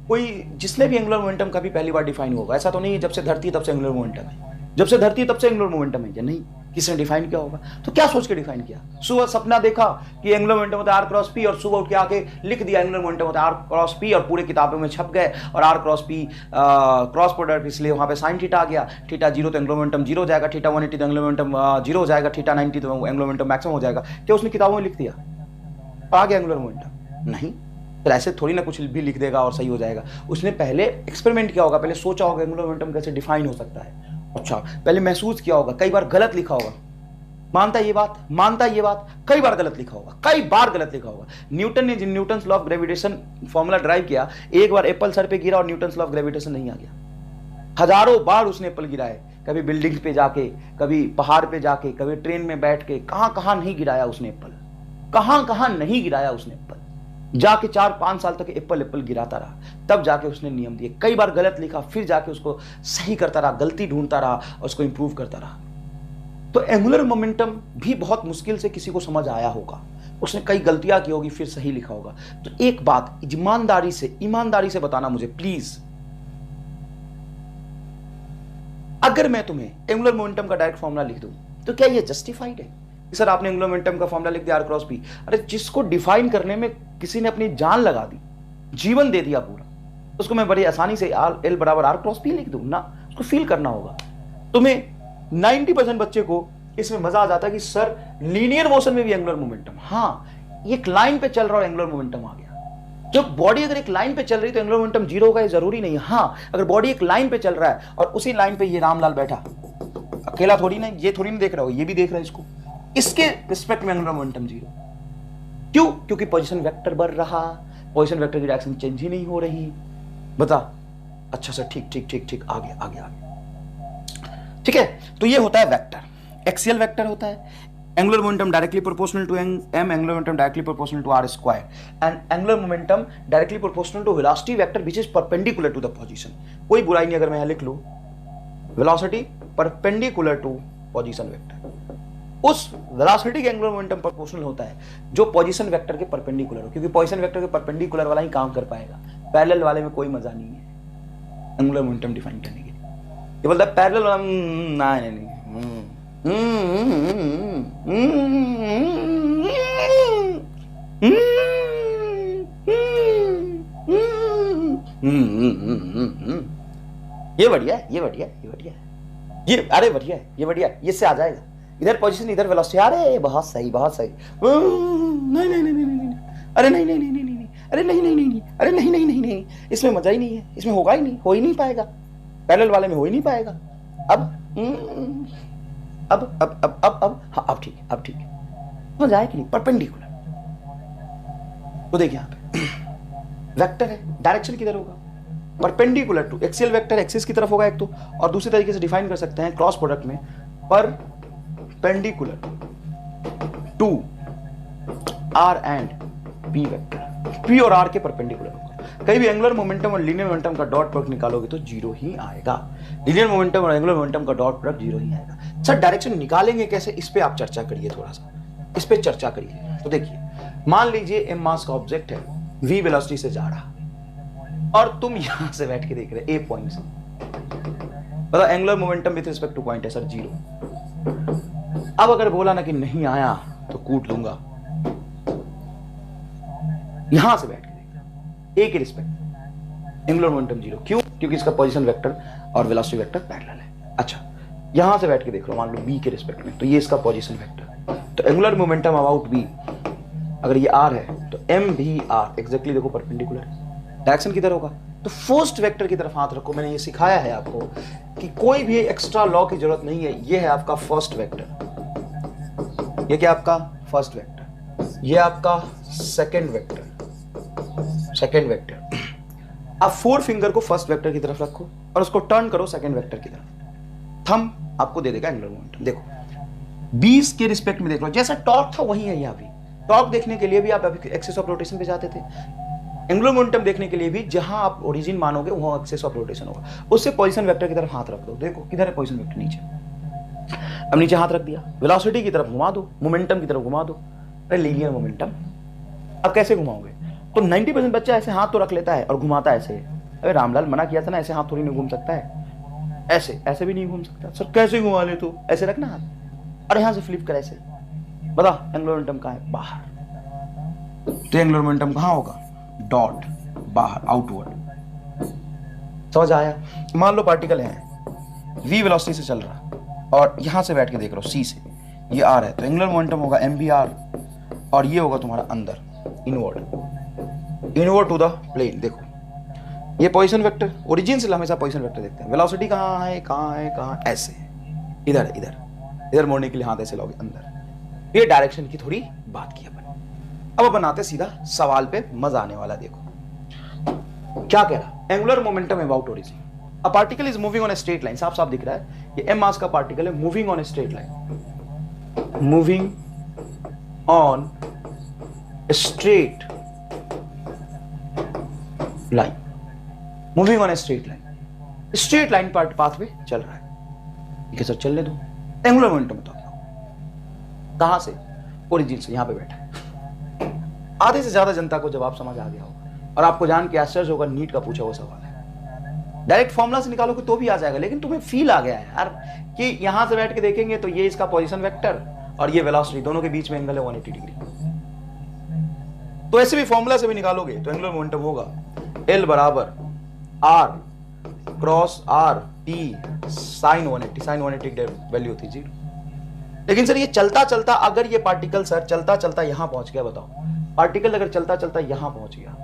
S1: कोई जिसने भी एंगुलर मोमेंटम कभी पहली बार डिफाइन होगा, ऐसा तो नहीं है जब से धरती तब से एंगुलर मोमेंटम है, जब से धरती तब से एंगुलर मोमेंटम है या नहीं? किसने डिफाइन किया होगा? तो क्या सोच के डिफाइन किया? सुबह सपना देखा कि एंगुलर मोमेंटम होता है आर क्रॉस पी, और सुबह उठ के आके लिख दिया एंगुलर मोमेंटम होता है आर क्रॉस पी, और पूरे किताबों में छप गए, और R cross P cross product, इसलिए वहां पे साइन थीटा आ गया। थीटा 0 तो एंगुलर मोमेंटम 0 हो जाएगा, थीटा 180 तो एंगुलर मोमेंटम 0 हो जाएगा, थीटा 90 तो एंगुलर मोमेंटम मैक्सिमम हो जाएगा। क्या उसने किताबों में लिख दिया? आ गया एंगुलर मोमेंटम? नहीं। तो ऐसे थोड़ी ना कुछ भी लिख देगा और सही हो जाएगा। उसने पहले एक्सपेरिमेंट किया होगा, पहले सोचा होगा एंगुलर मोमेंटम कैसे डिफाइन हो सकता है, अच्छा पहले महसूस किया होगा, कई बार गलत लिखा होगा, मानता ये बात, कई बार गलत लिखा होगा। न्यूटन ने जिन Newton's law of gravitation formula derive किया, एक बार एप्पल सर पे गिरा और न्यूटन्स लॉ ऑफ ग्रेविटेशन नहीं आ गया। हजारों बार उसने एप्पल गिराए, कभी बिल्डिंग पे जाके, कभी पहाड़ पे जाके, कभी ट्रेन में बैठ के, कहां नहीं गिराया उसने एप्पल, कहां नहीं गिराया उसने एप्पल। जाके 4-5 साल तक एप्पल गिराता रहा, तब जाके उसने नियम दिए। कई बार गलत लिखा, फिर जाके उसको सही करता रहा, गलती ढूंढता रहा और उसको इंप्रूव करता रहा। तो एंगुलर मोमेंटम भी बहुत मुश्किल से किसी को समझ आया होगा, उसने कई गलतियां की होगी, फिर सही लिखा होगा। तो एक बात ईमानदारी से बताना मुझे प्लीज, अगर मैं तुम्हें एंगुलर मोमेंटम का डायरेक्ट फॉर्मूला लिख दूं तो क्या ये जस्टिफाइड है? सर आपने एंगुलर मोमेंटम का फॉर्मूला लिख दिया आर क्रॉस पी, अरे जिसको डिफाइन करने में किसी ने अपनी जान लगा दी, जीवन दे दिया पूरा, उसको मैं बड़ी आसानी से एल बराबर आर क्रॉस पी लिख दूं ना? उसको फील करना होगा। तुम्हें 90% बच्चे को इसमें मजा आ जाता है कि सर लीनियर मोशन में भी एंगुलर मोमेंटम, हाँ एक लाइन पे चल रहा और एंगुलर मोमेंटम आ गया। जब बॉडी अगर एक लाइन पे चल रही तो एंगुलर मोमेंटम 0 होगा, ये जरूरी नहीं है। हाँ अगर बॉडी एक लाइन पे चल रहा है और उसी लाइन पे ये रामलाल बैठा, अकेला थोड़ी ना, ये थोड़ी ना देख रहा हो, ये भी देख रहा है इसको, इसके रिस्पेक्ट में एंगुलर मोमेंटम 0। क्यों? क्योंकि पोजीशन वेक्टर बढ़ रहा, पोजीशन वेक्टर की डायरेक्शन चेंज ही नहीं हो रही। बता, अच्छा सर ठीक आगे। ठीक है, तो ये होता है वेक्टर। एक्सियल वेक्टर होता है, angular momentum directly proportional to M, angular momentum directly proportional to R square, and angular momentum directly proportional to velocity vector which is perpendicular to the position. कोई बुराई नहीं अगर मैं यहां लिख लूं velocity perpendicular to position vector. उस velocity के एंगुलर मोमेंटम प्रोपोर्शनल होता है जो पोजीशन वेक्टर के परपेंडिकुलर हो, क्योंकि पोजीशन वेक्टर के परपेंडिकुलर वाला ही काम कर पाएगा, पैरेलल वाले में कोई मजा नहीं है एंगुलर मोमेंटम डिफाइन करने के लिए। ये बोलता है पैरेलल वाला नहीं ये बढ़िया ये अरे बढ़िया ये से आ जाएगा, इधर पोजीशन इधर वेलोसिटी, अरे बहुत सही नहीं, अरे नहीं, इसमें मजा ही नहीं है, इसमें होगा ही नहीं, हो ही नहीं पाएगा, पैरेलल वाले में हो ही नहीं पाएगा। अब ठीक मजा है कि नहीं? परपेंडिकुलर। तो देखिए यहाँ पे वेक्टर है, डायरेक्शन किधर होगा? Perpendicular to axial vector, axis की तरफ होगा एक तो, और दूसरी तरीके से डिफाइन कर सकते हैं क्रॉस प्रोडक्ट में, perpendicular to R and P vector, P और आर के परपेंडिकुलर होगा। कहीं भी एंगुलर मोमेंटम और लीनियर मोमेंटम का डॉट प्रोडक्ट निकालोगे तो जीरो ही आएगा। लीनियर मोमेंटम और एंगुलर मोमेंटम का डॉट प्रोडक्ट जीरो ही आएगा। सर डायरेक्शन निकालेंगे कैसे, इस पे आप चर्चा करिए, थोड़ा सा इस पे चर्चा करिए। तो देखिए, मान लीजिए m मास का ऑब्जेक्ट है, v वेलोसिटी से जा रहा और तुम यहां से बैठ के देख रहे a पॉइंट से, मतलब angular momentum with respect two point है सर जीरो। अब अगर बोला ना कि नहीं आया तो कूट दूंगा, यहां से बैठ के देख a के रिस्पेक्ट एंगुलर मोमेंटम जीरो, क्यों? क्योंकि इसका पोजीशन वेक्टर और वेलोसिटी वेक्टर पैरेलल है। अच्छा, यहां से बैठ के देख लो, मान लो b के रिस्पेक्ट में, तो ये इसका पोजीशन वेक्टर, तो एंगुलर मोमेंटम अबाउट b, अगर ये r है तो m भी r एग्जैक्टली देखो परपेंडिकुलर है, डायरेक्शन किधर होगा? तो फर्स्ट वेक्टर की तरफ हाथ रखो। मैंने ये सिखाया है आपको कि कोई भी एक्स्ट्रा लॉ की जरूरत नहीं है। ये है आपका फर्स्ट वेक्टर, ये क्या आपका फर्स्ट वेक्टर, ये आपका सेकंड वेक्टर, सेकंड वेक्टर। अब फोर फिंगर को फर्स्ट वेक्टर की तरफ रखो और उसको टर्न करो सेकंड वेक्टर की तरफ, थंब आपको दे देगा एंगुलर मोमेंटम। देखो 20 के रिस्पेक्ट में देख लो, जैसा टॉर्क था वही है यहाँ भी। टॉर्क देखने के लिए भी आप एक्सिस ऑफ रोटेशन पे जाते थे, एंगुलर मोमेंटम देखने के लिए भी जहां आप ओरिजिन मानोगे वहां एक्सिस ऑफ रोटेशन होगा। उससे पोजीशन वेक्टर की तरफ हाथ रख दो, देखो किधर है पोजीशन वेक्टर, नीचे। अब नीचे हाथ रख दिया, वेलोसिटी की तरफ घुमा दो, मोमेंटम की तरफ घुमा दो। अरे लीनियर मोमेंटम, अब कैसे घुमाओगे? तो 90% बच्चा ऐसे हाथ तो रख लेता है और घुमाता है ऐसे। अरे रामलाल मना किया था ना, ऐसे हाथ थोड़ी नहीं घूम सकता है, ऐसे ऐसे भी नहीं घूम सकता। सर कैसे घुमा ले तू? ऐसे रखना हाथ और यहां से फ्लिप कर ऐसे। बता एंगुलर मोमेंटम कहां है? बाहर। तो एंगुलर मोमेंटम कहां होगा? डॉट बाहर, आउटवर्ड। समझ आया? मान लो पार्टिकल है v वेलोसिटी से चल रहा और यहां से बैठ के देख रहा हूं c से, ये r है, तो एंगुलर मोमेंटम होगा mvr और ये होगा तुम्हारा अंदर inward, inward to the plane. देखो ये पोजीशन वेक्टर, ओरिजिन से हमेशा पोजीशन वेक्टर देखते हैं। वेलोसिटी कहां है, कहां है, कहां? ऐसे, इधर है, इधर इधर मोड़ने के लिए हाथ ऐसे लाओगे अंदर। ये डायरेक्शन की थोड़ी बात की अपन। अब अपन आते सीधा सवाल पे, मजा आने वाला। देखो क्या कह रहा, angular momentum about origin, a particle is moving on a straight line. साफ साफ दिख रहा है ये m मास का पार्टिकल है, moving on a straight line, moving on straight line, moving on a straight line, straight line path पे चल रहा है। ठीक है सर, चलने दो। एंगुलर मोमेंटम बताओ कहां से? ओरिजिन से, यहां पे बैठा है। आधे से ज्यादा जनता को जवाब समझ आ गया होगा और आपको जान के आश्चर्य होगा, नीट का पूछा हुआ सवाल है। डायरेक्ट फॉर्मूला से निकालोगे तो भी आ जाएगा, लेकिन तुम्हें फील आ गया है यार कि यहां से बैठ के देखेंगे तो ये इसका पोजीशन वेक्टर और ये वेलोसिटी, दोनों के बीच में एंगल है 180 डिग्री। तो ऐसे भी फॉर्मूला से भी निकालोगे तो एंगुलर मोमेंटम होगा L बराबर R cross R T sine 180। Sine 180 की वैल्यू होती है 0। लेकिन सर ये चलता चलता, अगर ये पार्टिकल सर चलता चलता यहां पहुंच गया, बताओ पार्टिकल अगर चलता चलता यहां पहुंच गया,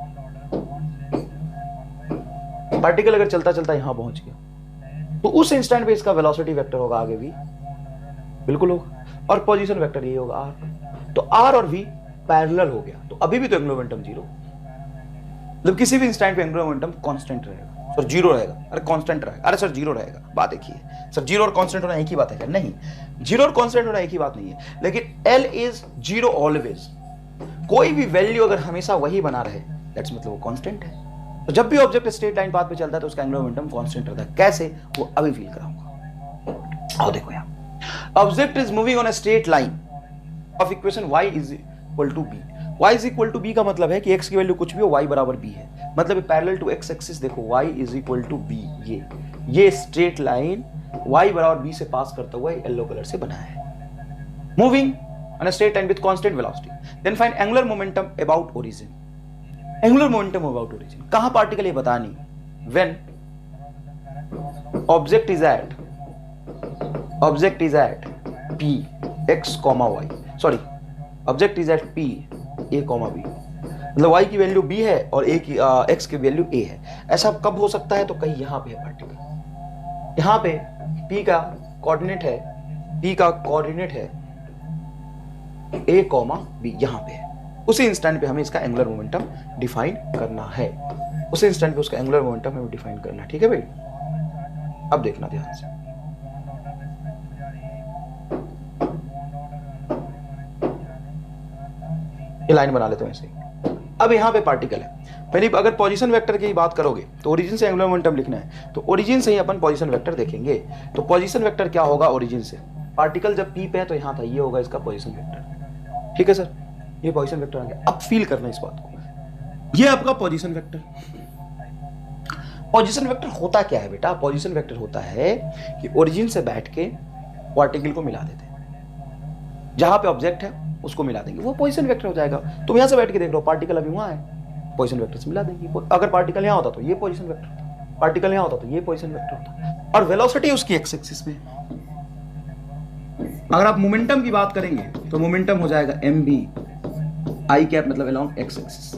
S1: पार्टिकल अगर चलता चलता यहां पहुंच गया, तो उस इंस्टेंट पे इसका वेलोसिटी वेक्टर होगा आगे v, बिल्कुल होगा, और पोजीशन वेक्टर ये होगा r। तो r और v पैरेलल हो गया, तो अभी भी तो एंगुलर मोमेंटम जीरो, मतलब किसी भी इंस्टेंट पे एंगुलर मोमेंटम कांस्टेंट रहेगा। सर जीरो रहेगा? अरे कांस्टेंट रहेगा। अरे सर जीरो रहेगा, बात एक ही है। सर जीरो और कांस्टेंट होना एक ही बात है क्या? नहीं, जीरो और कांस्टेंट होना एक ही बात नहीं है, लेकिन L इज जीरो ऑलवेज। कोई भी वैल्यू अगर हमेशा वही बना रहे, दैट्स मतलब वो कांस्टेंट है। तो जब भी ऑब्जेक्ट स्ट्रेट लाइन पाथ पे चलता है तो उसका एंगुलर मोमेंटम कांस्टेंट रहता है। कैसे? वो अभी फील कराऊंगा। आओ देखो यहां, object is moving on a straight line of equation y is equal to b। y is equal to b का मतलब है कि x की वैल्यू कुछ भी हो, y बराबर b है, मतलब पैरेलल टू x एक्सिस। देखो y is equal to b, ये स्ट्रेट लाइन y बराबर b से पास करता हुआ येलो कलर से बना है, moving on a straight line with constant velocity. Then find angular momentum about origin. Angular momentum about origin. कहां पार्टिकल ये बता नहीं। When object is at p x comma y. Sorry, object is at p a comma b. मतलब y की value b है और a की x की वैल्यू a है। ऐसा कब हो सकता है? तो कहीं यहां पे है पार्टिकल, यहां पे p का कोऑर्डिनेट है a कॉमा b, यहां पे है। उसी इंस्टेंट पे हमें इसका एंगुलर मोमेंटम डिफाइन करना है, उसी इंस्टेंट पे उसका एंगुलर मोमेंटम हमें डिफाइन करना है। ठीक है भाई, अब देखना ध्यान से। ये लाइन बना लेते हैं ऐसे ही। अब यहां पे पार्टिकल है, पहले अगर पोजीशन वेक्टर की बात करोगे तो ओरिजिन से एंगुलर मोमेंटम लिखना है, तो ओरिजिन से ही अपन पोजीशन वेक्टर देखेंगे। तो पोजीशन वेक्टर क्या होगा ओरिजिन से, पार्टिकल जब पी पे है तो यहां था, ये होगा इसका पोजीशन वेक्टर। ठीक है सर, ये पोजीशन वेक्टर आ गया। अब फील करना इस बात को, ये आपका पोजीशन वेक्टर। पोजीशन वेक्टर होता क्या है बेटा, पोजीशन वेक्टर होता है कि ओरिजिन से बैठ के पार्टिकल को मिला देते हैं, जहां पे ऑब्जेक्ट है उसको मिला देंगे, वो पोजीशन वेक्टर हो जाएगा। तुम यहां से बैठ के देख लो, पार्टिकल अभी वहां है, पोजीशन वेक्टर से मिला देंगे। अगर पार्टिकल यहां होता तो ये पोजीशन वेक्टर, पार्टिकल यहां होता तो ये पोजीशन वेक्टर होता, और वेलोसिटी उसकी एक्स एक्सिस में। अगर आप मोमेंटम की बात करेंगे तो मोमेंटम हो जाएगा mv आई कैप, मतलब अलोंग एक्स एक्सिस।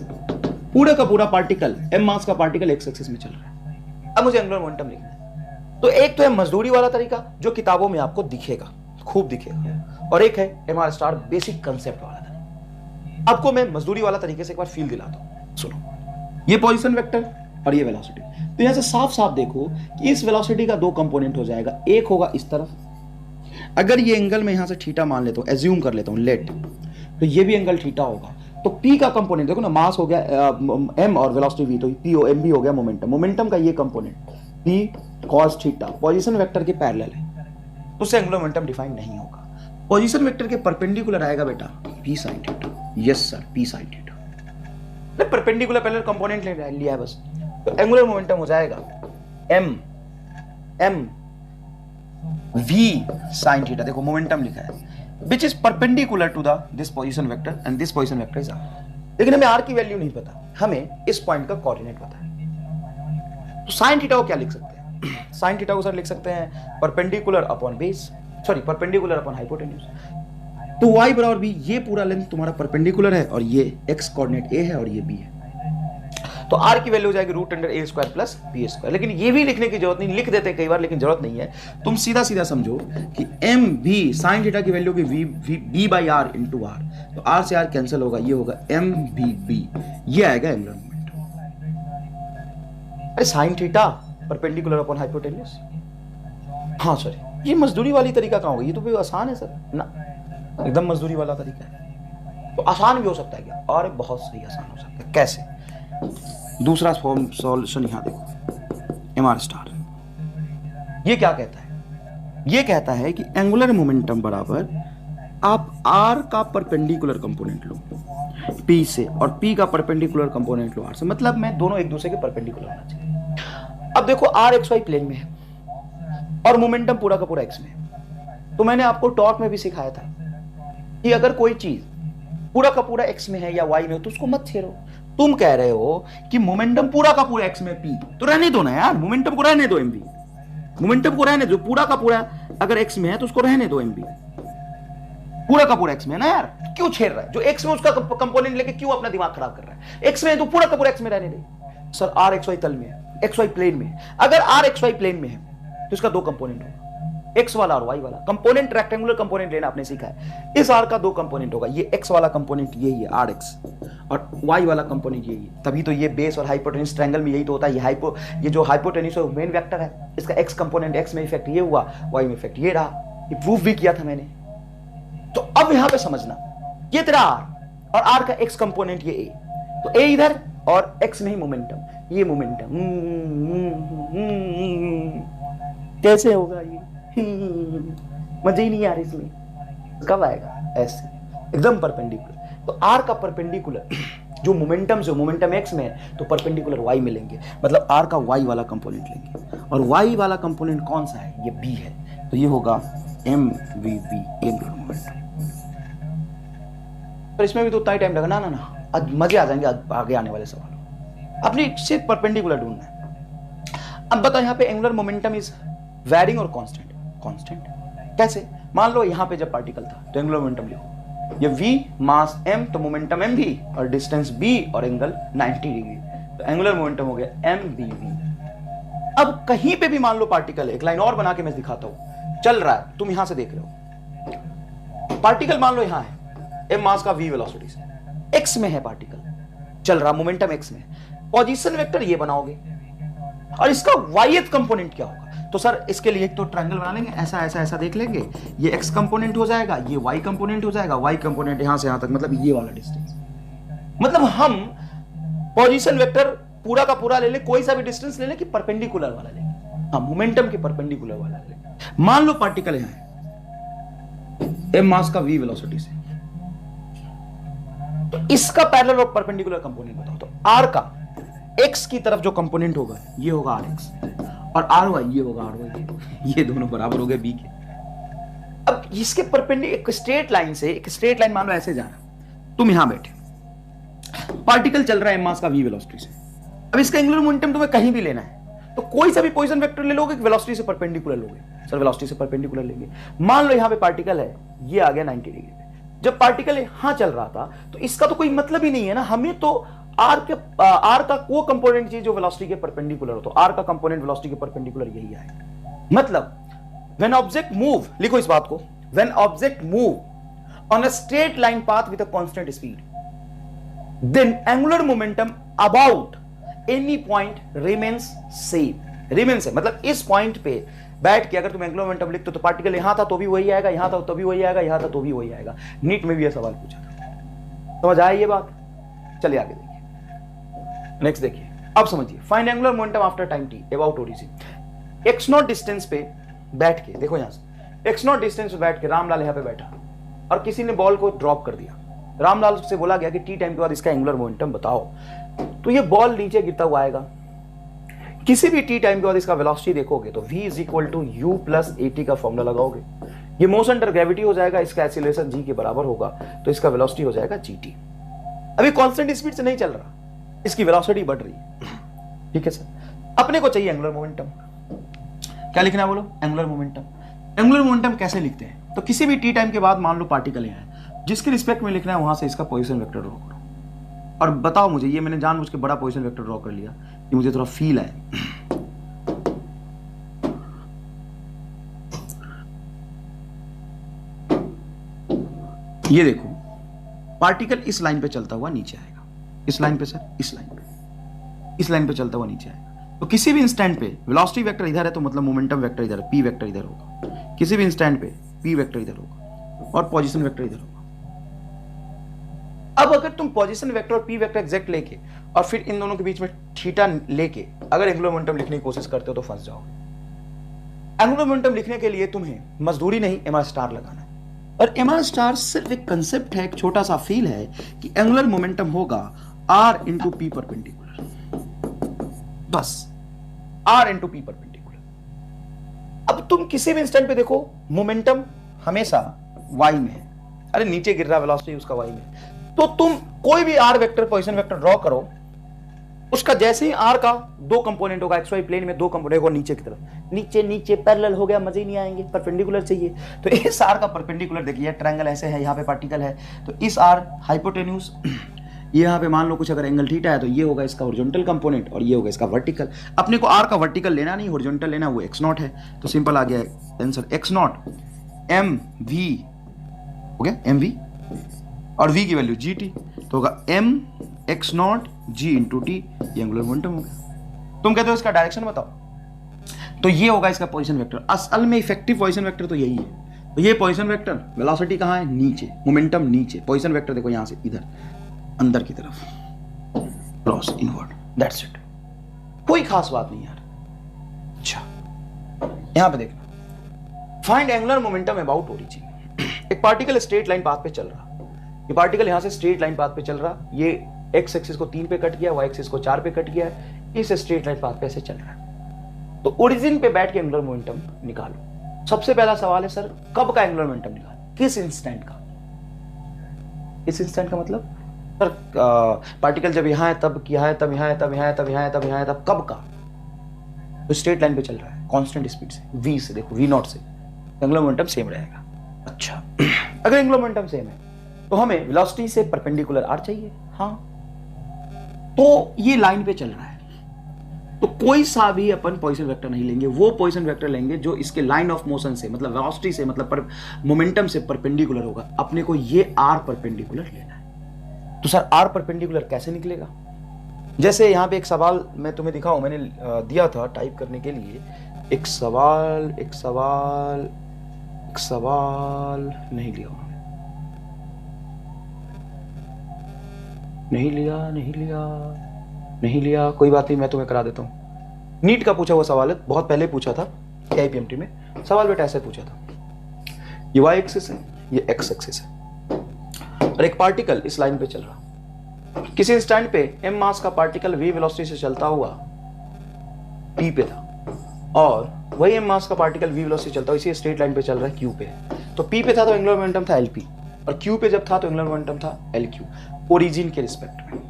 S1: पूरा का पूरा पार्टिकल, m मास का पार्टिकल एक्स एक्सिस में चल रहा है। अब मुझे एंगुलर मोमेंटम लिखना है, तो एक तो है मजदूरी वाला तरीका जो किताबों में आपको दिखेगा, खूब दिखेगा, और एक है MR स्टार बेसिक कंसेप्ट वाला तरीका। आपको मैं मजदूरी वाला तरीके से एक बार फील दिलाता हूं, सुनो। ये पोजीशन वेक्टर और ये वेलोसिटी, तो यहां से साफ साफ देखो कि इस वेलोसिटी का दो कंपोनेंट हो जाएगा, एक होगा इस तरफ, अगर ये एंगल मैं यहां से थीटा मान लेता हूं, एज्यूम कर लेता हूं, लेट, तो ये भी एंगल थीटा होगा। तो P का कंपोनेंट देखो ना, मास हो गया m और वेलोसिटी v, तो P mv हो गया मोमेंटम। मोमेंटम का ये component P cos theta position vector के पैरेलल है, तो उससे एंगुलर मोमेंटम डिफाइन नहीं होगा। पोजीशन वेक्टर के परपेंडिकुलर आएगा बेटा P sin theta. Yes sir, P sin theta, perpendicular parallel component लिया है बस, तो एंगुलर मोमेंटम हो जाएगा m v sin थीटा। देखो मोमेंटम लिखा है which is perpendicular to this position vector and this position vector is r। लेकिन हमें r की वैल्यू नहीं पता, हमें इस पॉइंट का कोऑर्डिनेट पता है। तो sin थीटा को क्या लिख सकते हैं, sin थीटा को सर लिख सकते हैं perpendicular upon base, sorry perpendicular upon hypotenuse. तो y बराबर b, ये पूरा लेंथ तुम्हारा परपेंडिकुलर है और ये x कोऑर्डिनेट a है और ये b है, तो r की वैल्यू हो जाएगी √a² प्लस b²। लेकिन ये भी लिखने की जरूरत नहीं, लिख देते हैं कई बार लेकिन जरूरत नहीं है। तुम सीधा सीधा समझो कि mv sin थीटा की वैल्यू की b by r into r, तो r से r कैंसिल होगा, ये होगा mvb, ये आएगा एंगुलर मोमेंटम। अरे sin theta perpendicular upon hypotenuse, हाँ सॉरी, ये मजदूरी वाली तरीका कहाँ होगा, ये तो भी आसान है सर ना, एकदम मजदूरी वाला तरीका है। तो आसान भी हो सकता है क्या, और बहुत सही आसान हो सकता है। कैसे, दूसरा फॉर्म सॉल्यूशन यहां देखो, MR स्टार ये क्या कहता है, ये कहता है कि एंगुलर मोमेंटम बराबर आप R का परपेंडिकुलर कंपोनेंट लो P से और P का परपेंडिकुलर कंपोनेंट लो R से, मतलब मैं दोनों एक दूसरे के परपेंडिकुलर होना चाहिए। अब देखो R XY प्लेन में है और मोमेंटम पूरा का पूरा x में है, तो मैंने आपको टॉर्क में भी सिखाया था कि अगर कोई चीज पूरा का पूरा x में है या y में हो तो उसको मत छेड़ो। तुम कह रहे हो कि मोमेंटम पूरा का पूरा x में p, तो रहने दो ना यार, मोमेंटम को रहने दो mv, मोमेंटम को रहने दो, पूरा का पूरा अगर x में है तो उसको रहने दो mv, पूरा का पूरा x में है ना यार, क्यों छेड़ रहा है, जो x में उसका कंपोनेंट लेके क्यों अपना दिमाग खराब कर रहा है, x में है तो पूरा का पूरा x में रहने दे। सर r xy तल में है, xy प्लेन में, अगर r xy प्लेन में है तो इसका दो कंपोनेंट होगा, x वाला और y वाला कंपोनेंट, रेक्टेंगुलर कंपोनेंट लेना आपने सीखा है। इस r का दो कंपोनेंट होगा, ये x वाला कंपोनेंट यही है rx, और y वाला कंपोनेंट यही है। तभी तो ये बेस और हाइपोटेन्यूज ट्रायंगल में यही तो होता है। ये जो हाइपोटेन्यूज है वो मेन वेक्टर है, इसका x कंपोनेंट x में इफेक्ट ये हुआ, y में इफेक्ट ये रहा, ये प्रूफ भी किया था मैंने। तो अब यहां पे समझना, ये तेरा r और r का x कंपोनेंट ये a, तो a इधर और x में ही मोमेंटम, ये मोमेंटम कैसे होगा ये मजे ही नहीं आ रही इसमें, कब आएगा, ऐसे एकदम परपेंडिकुलर। तो r का परपेंडिकुलर जो मोमेंटम से, मोमेंटम x में है तो परपेंडिकुलर y में लेंगे, मतलब r का y वाला कंपोनेंट लेंगे, और y वाला कंपोनेंट कौन सा है, ये b है, तो ये होगा mvb एंगुलर मोमेंटम। पर इसमें भी तो उतना ही टाइम लगना ना, आज मजे आ जाएंगे आगे आने वाले सवाल, अपनी सिर्फ परपेंडिकुलर ढूंढना है। अब बताओ यहाँ पे एंगुलर मोमेंटम इज वेरिंग और कांस्टेंट, कांस्टेंट कैसे, मान लो यहाँ पे जब पार्टिकल था तो एंगुलर मोमेंटम लिखो, ये v मास m तो मोमेंटम mv और डिस्टेंस b और एंगल 90 डिग्री, तो एंगुलर मोमेंटम हो गया mbv। अब कहीं पे भी मान लो पार्टिकल, एक लाइन और बना के मैं दिखाता हूं, चल रहा है, तुम यहां से देख रहे हो, पार्टिकल मान लो यहां है, m मास का v वेलोसिटी से, x में है पार्टिकल, चल रहा मोमेंटम x में, पोजीशन वेक्टर ये बनाओगे और इसका yth कंपोनेंट क्या होगा, तो सर इसके लिए एक तो ट्रायंगल बना लेंगे, ऐसा ऐसा ऐसा देख लेंगे, ये x कंपोनेंट हो जाएगा, ये y कंपोनेंट हो जाएगा, y कंपोनेंट यहां से यहां तक, मतलब ये वाला डिस्टेंस, मतलब हम पोजीशन वेक्टर पूरा का पूरा ले ले, कोई सा भी डिस्टेंस ले ले कि परपेंडिकुलर वाला ले, हाँ मोमेंटम के परपेंडिकुलर वाला ले। मान लो पार्टिकल यहां है m मास का v वेलोसिटी से, तो इसका पैरेलल और परपेंडिकुलर कंपोनेंट बताओ। तो r का x की तरफ जो कंपोनेंट होगा ये होगा rx, और ry ये होगा ry, ये दोनों बराबर हो गए b के। अब इसके परपेंडिकुलर एक स्ट्रेट लाइन से, एक स्ट्रेट लाइन मान लो ऐसे जा रहा, तुम यहां बैठे, पार्टिकल चल रहा है मास का v वेलोसिटी से। अब इसका एंगुलर मोमेंटम तुम्हें कहीं भी लेना है तो कोई सा भी पोजीशन वेक्टर ले लोगे, वेलोसिटी से परपेंडिकुलर लोगे। सर वेलोसिटी से परपेंडिकुलर लेंगे। मान लो यहां पे पार्टिकल है, ये आ गया 90 डिग्री पे। जब पार्टिकल यहां चल रहा था तो इसका तो कोई मतलब ही नहीं है ना, हमें तो r का वो कंपोनेंट चाहिए जो वेलोसिटी के परपेंडिकुलर हो। तो r का कंपोनेंट वेलोसिटी के परपेंडिकुलर यही आएगा। मतलब when object move, लिखो इस बात को, when object move on a straight line path with a constant speed, then angular momentum about any point remains same। remains है मतलब इस पॉइंट पे बैठ के अगर तुम एंगुलर मोमेंटम लिखते तो पार्टिकल यहां था तो भी वही आएगा, यहां था तो भी वही आएगा, यहां था तो भी वही आएगा। नीट में भी यह सवाल पूछा था, समझ आया ये बात? चलिए आगे देखिए, नेक्स्ट देखिए, अब समझिए। Find angular momentum after time t about origin. x not distance पे बैठ के, देखो यहां से x नॉट डिस्टेंस पे बैठ के रामलाल यहां पे बैठा और किसी ने बॉल को ड्रॉप कर दिया। रामलाल से बोला गया कि t टाइम के बाद इसका एंगुलर मोमेंटम बताओ, तो ये बॉल नीचे गिरता हुआ आएगा। किसी भी t टाइम के बाद इसका वेलोसिटी देखोगे तो v is equal to u plus at का फॉर्मूला लगाओगे, ये मोशन अंडर ग्रेविटी हो जाएगा, इसका एक्सीलरेशन g के बराबर होगा, तो इसका वेलोसिटी हो जाएगा gt। अभी कांस्टेंट स्पीड से नहीं चल रहा, इसकी वेलोसिटी बढ़ रही है, ठीक है सर। अपने को चाहिए एंगुलर मोमेंटम। क्या लिखना है बोलो? Angular momentum. एंगुलर मोमेंटम कैसे लिखते हैं? तो किसी भी t टाइम के बाद मान लो पार्टिकल यहां है, जिसके रिस्पेक्ट में लिखना है वहां से इसका पोजीशन वेक्टर ड्रॉ करो और बताओ मुझे, ये मैंने जानबूझ के बड़ा पोजीशन वेक्टर ड्रॉ कर लिया, ये मुझे थोड़ा फील है। ये देखो पार्टिकल इस लाइन पे चलता हुआ नीचे आएगा, इस लाइन पे सर, इस लाइन पे चलता हुआ नीचे आएगा। तो किसी भी इंस्टेंट पे वेलोसिटी वेक्टर इधर है तो मतलब मोमेंटम वेक्टर इधर है, p वेक्टर इधर होगा। किसी भी इंस्टेंट पे p वेक्टर इधर होगा और पोजीशन वेक्टर इधर होगा। अब अगर तुम पोजीशन वेक्टर और p वेक्टर एग्जैक्ट लेके और फिर इन दोनों के बीच में थीटा लेके अगर एंगुलर मोमेंटम लिखने की कोशिश करते हो तो फंस जाओगे। एंगुलर मोमेंटम लिखने के लिए तुम्हें मजदूरी नहीं, mr स्टार लगाना है। और mr स्टार सिर्फ एक कंसेप्ट है, एक छोटा सा फील है कि एंगुलर मोमेंटम होगा r इंटू p परपेंडिकुलर, बस r इंटू p परपेंडिकुलर। अब तुम किसी भी इंस्टेंट पे देखो मोमेंटम हमेशा y में है, अरे नीचे गिर रहा वेलोसिटी उसका y में, तो तुम कोई भी r vector position vector draw करो, उसका जैसे ही r का दो कंपोनेंट होगा, xy प्लेन में दो कंपोनेंट होगा नीचे की तरफ, नीचे नीचे पैरेलल हो गया, मजे ही नहीं आएंगे, परपेंडिकुलर चाहिए। तो इस r का परपेंडिकुलर देखिए, ट्रायंगल ऐसे है, यहाँ पे पार्टिकल है, तो इस r हाइपोटेन्यूज, ये यहाँ पे मान लो कुछ अगर एंगल थीटा है तो ये होगा इसका हॉरिजॉन्टल कंपोनेंट और ये होगा इसका वर्टिकल। अपने को r का वर्टिकल लेना नहीं, हॉरिजॉन्टल लेना, वो x नॉट है, तो सिंपल आ गया answer x naught M V हो गया, एम वी और v की वैल्यू gt, तो होगा m x naught g into T, ये एंगुलर मोमेंटम हो गया। तुम कहते हो इसका डायरेक्शन बताओ, तो ये होगा इसका पोजीशन वेक्टर। असल में इफेक्टिव पोजीशन वेक्टर तो यही है। तो ये पोजीशन वेक्टर, वेलोसिटी कहाँ है? नीचे, मोमेंटम नीचे, पोजीशन वेक्टर देखो यहां से इधर अंदर की तरफ, क्रॉस इनवर्ड, दैट्स इट। कोई खास बात नहीं यार। अच्छा यहां पे देखना, find angular momentum about origin. एक पार्टिकल स्ट्रेट लाइन पाथ पे चल रहा, ये पार्टिकल यहां से स्ट्रेट लाइन पाथ पे चल रहा, ये x एक्सिस को 3 पे कट गया, y एक्सिस को 4 पे कट गया, इस स्ट्रेट लाइन पाथ पे ऐसे चल रहा है। तो ओरिजिन पे बैठ के एंगुलर मोमेंटम निकालो। सबसे पहला सवाल है सर कब का एंगुलर मोमेंटम निकालो? किस इंस्टेंट का? इस इंस्टेंट का मतलब सर पार्टिकल जब यहां है तब किया है, तब यहां है, तब यहां है, तब यहां है, तब यहां है, तब कब का? तो स्ट्रेट लाइन पे चल रहा है कांस्टेंट स्पीड से, v से, देखो v नॉट से, एंगुलर मोमेंटम सेम रहेगा। अच्छा अगर एंगुलर मोमेंटम सेम है तो हमें वेलोसिटी से परपेंडिकुलर r चाहिए। हाँ, तो ये लाइन पे चल रहा है, तो कोई सा भी अपन पोजीशन वेक्टर नहीं लेंगे, वो पोजीशन वेक्टर लेंगे जो इसके लाइन ऑफ मोशन से, मतलब वेलोसिटी से, मतलब मोमेंटम से परपेंडिकुलर होगा। अपने को ये r परपेंडिकुलर लेना है। तो सर r परपेंडिकुलर कैसे निकलेगा? जैसे यहां पे एक सवाल मैं तुम्हें दिखाऊं, मैंने दिया था टाइप करने के लिए, एक सवाल नहीं लिया उन्होंने, नहीं लिया, नहीं लिया, कोई बात नहीं, मैं तुम्हें करा देता हूँ। नीट का पूछा हुआ सवाल है, बहुत पहले पूछा था AIPMT में। सवाल बेटा ऐसे पूछा था, ये y एक्सिस है, ये x एक्सिस है, और एक पार्टिकल इस लाइन पे चल रहा, किसी इंस्टेंट पे m मास का पार्टिकल v वेलोसिटी से चलता हुआ p पे था, और वही m मास का पार्टिकल v वेलोसिटी चलता हुआ इसी स्ट्रेट लाइन पे चल रहा है q पे। तो p पे था तो एंगुलर मोमेंटम था LP, और q पे जब था तो एंगुलर मोमेंटम था LQ, ओरिजिन के रिस्पेक्ट में,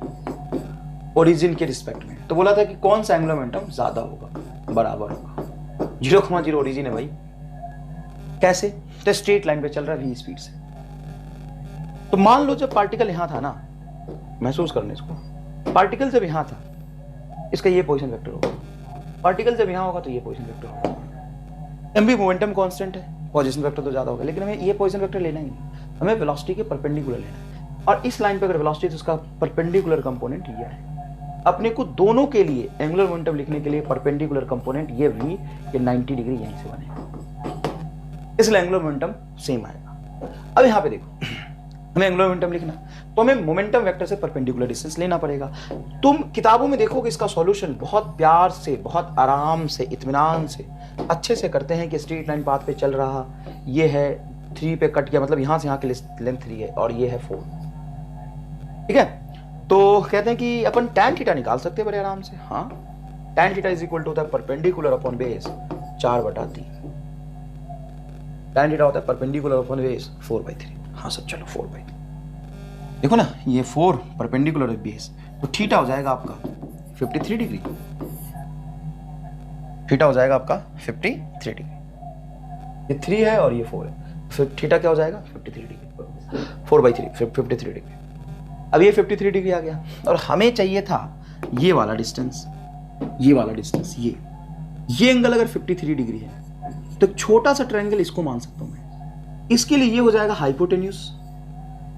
S1: ओरिजिन के रिस्पेक्ट में। तो बोला था कि कौन सा एंगुलर मोमेंटम ज्यादा होगा, बराबर होगा। 0,0 ओरिजिन है भाई। कैसे? तो स्ट्रेट लाइन पे चल रहा है v स्पीड से। तो मान लो जब पार्टिकल यहां था ना, महसूस करने इसको, पार्टिकल जब यहां था इसका ये पोजीशन वेक्टर होगा, पार्टिकल जब यहां होगा तो ये पोजीशन वेक्टर होगा। एम भी मोमेंटम कांस्टेंट है, पोजीशन वेक्टर तो ज्यादा होगा, लेकिन हमें ये पोजीशन वेक्टर लेना ही नहीं, हमें वेलोसिटी के परपेंडिकुलर लेना है। और इस लाइन पे अगर वेलोसिटी तो उसका परपेंडिकुलर कंपोनेंट ये है। अपने को दोनों के लिए एंगुलर मोमेंटम लिखने के लिए परपेंडिकुलर कंपोनेंट ये v, ये 90 डिग्री यहीं से बनेगा, इसलिए एंगुलर मोमेंटम सेम आएगा। अब यहां पे देखो, हमें एंगुलर मोमेंटम लिखना तो हमें मोमेंटम वेक्टर से परपेंडिकुलर डिस्टेंस लेना पड़ेगा। तुम किताबों में देखोगे इसका सॉल्यूशन बहुत प्यार से, बहुत आराम से, इत्मीनान से, अच्छे से करते हैं कि स्ट्रेट लाइन पाथ पे चल रहा, ये है 3 पे कट गया, मतलब यहां से यहां की लेंथ 3 है और ये है 4, ठीक है। तो कहते हैं कि अपन tan थीटा निकाल सकते हैं बड़े आराम से। हाँ, tan theta is equal to होता है perpendicular upon base 4/3, tan theta होता है परपेंडिकुलर अपॉन बेस 4/3। हाँ सब, चलो 4/3 देखो ना, ये 4 परपेंडिकुलर है बेस, तो थीटा हो जाएगा आपका 53 डिग्री, थीटा हो जाएगा आपका 53 डिग्री। ये 3 है और ये 4 है, फिर थीटा क्या हो जाएगा 53 डिग्री, 4/3 53 डिग्री। अब ये 53 डिग्री आ गया, और हमें चाहिए था ये वाला डिस्टेंस, ये वाला डिस्टेंस, ये एंगल अगर 53 डिग्री है तो एक छोटा सा ट्रायंगल इसको मान सकता हूं मैं। इसके लिए ये हो जाएगा हाइपोटेन्यूज।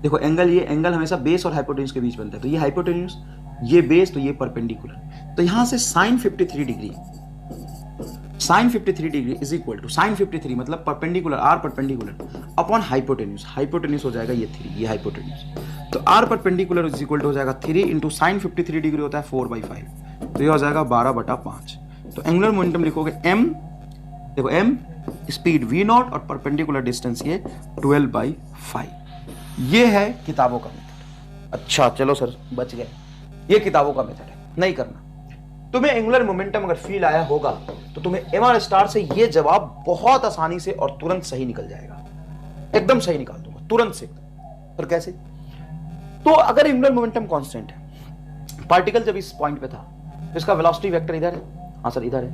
S1: देखो एंगल, ये एंगल हमेशा बेस और हाइपोटेन्यूज के बीच बनता है, तो ये हाइपोटेन्यूज, ये बेस, तो ये परपेंडिकुलर। तो यहां से sin 53 degree, sin 53 degree is equal to sin 53 मतलब perpendicular, r perpendicular upon hypotenuse, hypotenuse हो जाएगा ये 3, ये हाइपोटेन्यूज। तो r perpendicular is equal to हो जाएगा 3 इंटू sin 53 डिग्री होता है 4/5, तो ये हो जाएगा 12/5। तो एंगुलर मोमेंटम लिखोगे m, देखो m स्पीड v0 और परपेंडिकुलर डिस्टेंस ये 12/5। ये है किताबों का मेथड। अच्छा चलो सर बच गए, ये किताबों का मेथड है, नहीं करना। तुम्हें एंगुलर मोमेंटम अगर फील आया होगा तो तुम्हें MR स्टार से ये जवाब बहुत आसानी से और तुरंत सही निकल जाएगा, एकदम सही निकाल दूंगा तुरंत से। पर कैसे? तो अगर एंगुलर मोमेंटम कांस्टेंट है, पार्टिकल जब इस पॉइंट पे था तो इसका वेलोसिटी वेक्टर इधर है, हाँ सर इधर है,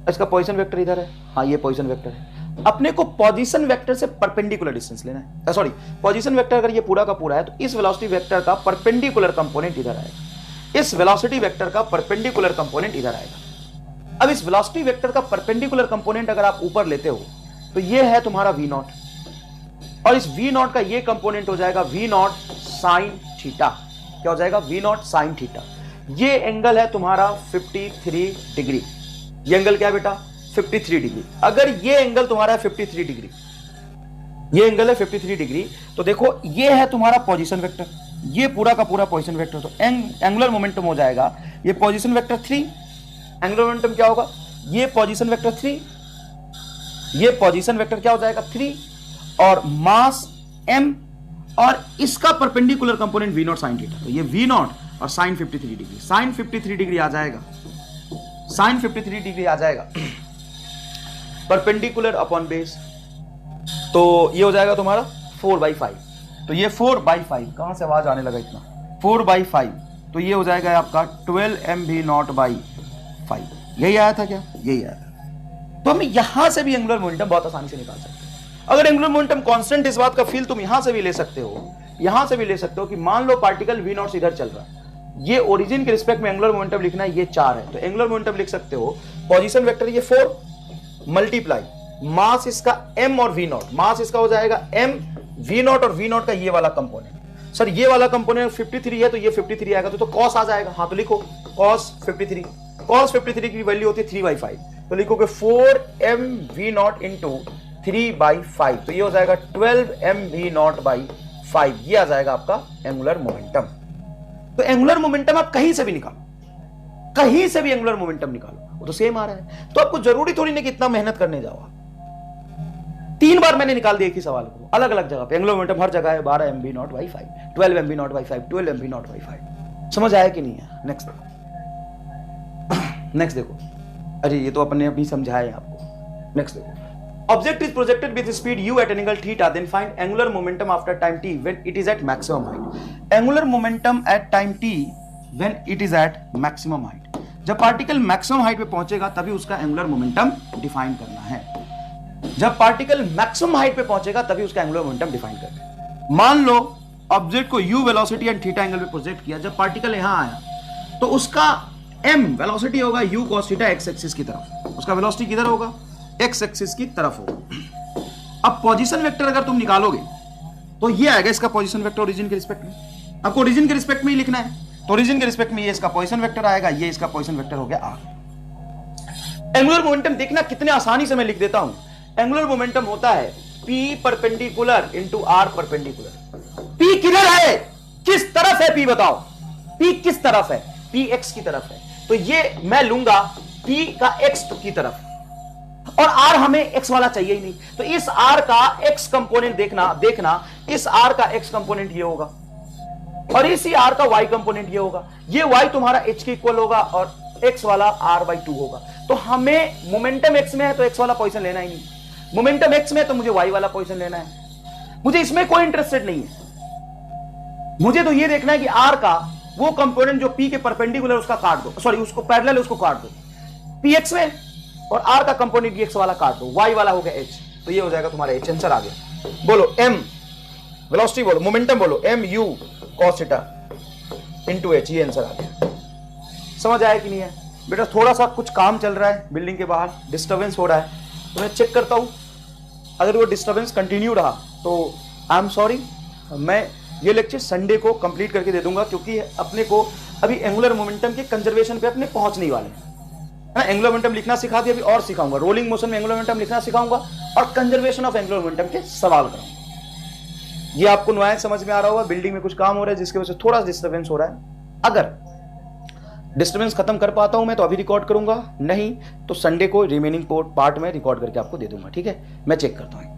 S1: इसका पोजीशन वेक्टर इधर है, हाँ ये पोजीशन वेक्टर है। अपने को पोजीशन वेक्टर से परपेंडिकुलर डिस्टेंस लेना है, सॉरी पोजीशन वेक्टर अगर ये पूरा का पूरा है तो इस वेलोसिटी वेक्टर का परपेंडिकुलर कंपोनेंट इधर आएगा, इस वेलोसिटी वेक्टर का परपेंडिकुलर कंपोनेंट इधर आएगा। अब इस वेलोसिटी वेक्टर का परपेंडिकुलर कंपोनेंट अगर आप ऊपर लेते हो तो ये है तुम्हारा v0, और इस v0 का ये कंपोनेंट हो जाएगा v0 sin थीटा। क्या हो जाएगा? v0 sin theta. ये एंगल है तुम्हारा 53 डिग्री, ये एंगल क्या है बेटा 53 डिग्री। अगर ये एंगल तुम्हारा 53 डिग्री, ये एंगल है 53 डिग्री, तो देखो ये है तुम्हारा पोजीशन वेक्टर, ये पूरा का पूरा पोजीशन वेक्टर, तो एंगुलर मोमेंटम हो जाएगा ये पोजीशन वेक्टर 3। एंगुलर मोमेंटम क्या होगा? ये पोजीशन वेक्टर 3, ये पोजीशन वेक्टर क्या हो जाएगा 3, और मास m, और इसका perpendicular component v0 sin theta. तो ये v0 और sin 53 डिग्री, sin 53 डिग्री आ जाएगा, sin 53 डिग्री आ जाएगा परपेंडिकुलर अपॉन बेस, तो ये हो जाएगा तुम्हारा 4/5। तो ये 4/5, कहां से आवाज आने लगा इतना, 4/5, तो ये हो जाएगा आपका 12mv0/5। यही आया था क्या? यही आया था। तो हम यहां से भी एंगुलर मोमेंटम बहुत आसानी से निकाल सकते हैं। अगर एंगुलर मोमेंटम कांस्टेंट, इस बात का फील तुम यहां से भी ले सकते हो, यहां से भी ले सकते हो कि मान लो पार्टिकल v0 से इधर चल रहा है, ये ओरिजिन के रिस्पेक्ट में एंगुलर मोमेंटम लिखना है, ये 4 है, तो एंगुलर मोमेंटम लिख सकते हो पोजीशन वेक्टर ये 4 मल्टीप्लाई मास इसका m और v0, मास इसका हो जाएगा m v0 और v0 का ये वाला कंपोनेंट। सर ये वाला कंपोनेंट 53 है तो ये 53 आएगा, तो cos आ जाएगा, हाँ तो लिखो cos 53, cos 53 की वैल्यू होती है 3/5, तो लिखोगे 4mv0 इंटू 3/5, तो ये हो जाएगा 12mv0/5, ये आ जाएगा आपका एंगुलर मोमेंटम। तो एंगुलर मोमेंटम आप कहीं से भी निकालो, कहीं से भी एंगुलर मोमेंटम निकालो, वो तो सेम आ रहा है। तो आपको जरूरी थोड़ी नहीं कि इतना मेहनत करने जाओ आप। 3 बार मैंने निकाल दिया एक ही सवाल को, अलग अलग जगह पे एंगुलर मोमेंटम हर जगह है, 12 MB not by 5, 12 MB not by 5, 12 MB not by 5। समझ आया कि नहीं है? नेक्स्ट नेक्स्ट देखो, अरे ये तो अपने अभी समझाए आपको। नेक्स्ट देखो, object is projected with speed u at an angle theta, then find angular momentum after time t when it is at maximum height. Angular momentum at time t when it is at maximum height. जब particle maximum height पे पहुंचेगा तभी उसका angular momentum define करना है। जब particle maximum height पे पहुंचेगा तभी उसका एंगुलर मोमेंटम डिफाइन करना है। मान लो ऑब्जेक्ट को u velocity and theta angle पे प्रोजेक्ट किया, जब पार्टिकल यहां आया तो उसका m वेलोसिटी होगा u cos theta x axis की तरफ, उसका वेलोसिटी किधर होगा? x एक्सिस की तरफ होगा। अब पोजीशन वेक्टर अगर तुम निकालोगे तो ये आएगा इसका पोजीशन वेक्टर ओरिजिन के रिस्पेक्ट में। आपको ओरिजिन के रिस्पेक्ट में ही लिखना है, तो ओरिजिन के रिस्पेक्ट में ये इसका पोजीशन वेक्टर आएगा, ये इसका पोजीशन वेक्टर हो गया r। एंगुलर मोमेंटम देखना कितने आसानी से मैं लिख देता हूं। एंगुलर मोमेंटम होता है p perpendicular into r perpendicular. p किधर है, किस तरफ है p बताओ? p किस तरफ है? p x की तरफ है, तो ये मैं लूंगा p का x की तरफ, और r हमें x वाला चाहिए ही नहीं, तो इस r का x कंपोनेंट देखना इस r का x कंपोनेंट ये होगा और इसी r का y कंपोनेंट ये होगा। ये y तुम्हारा h के इक्वल होगा और x वाला r/2 होगा। तो हमें मोमेंटम x में है तो x वाला पोजीशन लेना ही नहीं, मोमेंटम x में है तो मुझे y वाला पोजीशन लेना है। मुझे इसमें कोई इंटरेस्टेड नहीं है, मुझे तो ये देखना है कि r का वो कंपोनेंट जो p के परपेंडिकुलर उसका काट दो, सॉरी उसको पैरेलल है उसको काट दो, p x में और r का कंपोनेंट x वाला काट दो, y वाला हो गया h, तो ये हो जाएगा तुम्हारा h। आंसर आ गया। बोलो m वेलोसिटी, बोलो मोमेंटम, बोलो m u cos theta into h, ये आंसर आ गया। समझ आया कि नहीं है? बेटा थोड़ा सा कुछ काम चल रहा है बिल्डिंग के बाहर, डिस्टर्बेंस हो रहा है, तो मैं चेक करता हूं। अगर वो डिस्टर्बेंस कंटिन्यू रहा तो आई एम सॉरी। मैं ये लेक्चर संडे को कंप्लीट करके दे दूंगा, क्योंकि अपने को अभी एंगुलर मोमेंटम के कंजर्वेशन पे अपने पहुंचने वाले हैं। एंगुलर मोमेंटम लिखना सिखा दिया, अभी और सिखाऊंगा। रोलिंग मोशन में एंगुलर मोमेंटम लिखना सिखाऊंगा और कंजर्वेशन ऑफ एंगुलर मोमेंटम के सवाल कराऊंगा। ये आपको नुआयत समझ में आ रहा होगा। बिल्डिंग में कुछ काम हो रहा है जिसकी वजह से थोड़ा डिस्टर्बेंस हो रहा है। अगर डिस्टर्बेंस खत्म कर पाता हूं मैं तो अभी रिकॉर्ड करूंगा, नहीं तो संडे को रिमेनिंग पार्ट में रिकॉर्ड करके आपको दे दूंगा। ठीक है, मैं चेक करता हूं।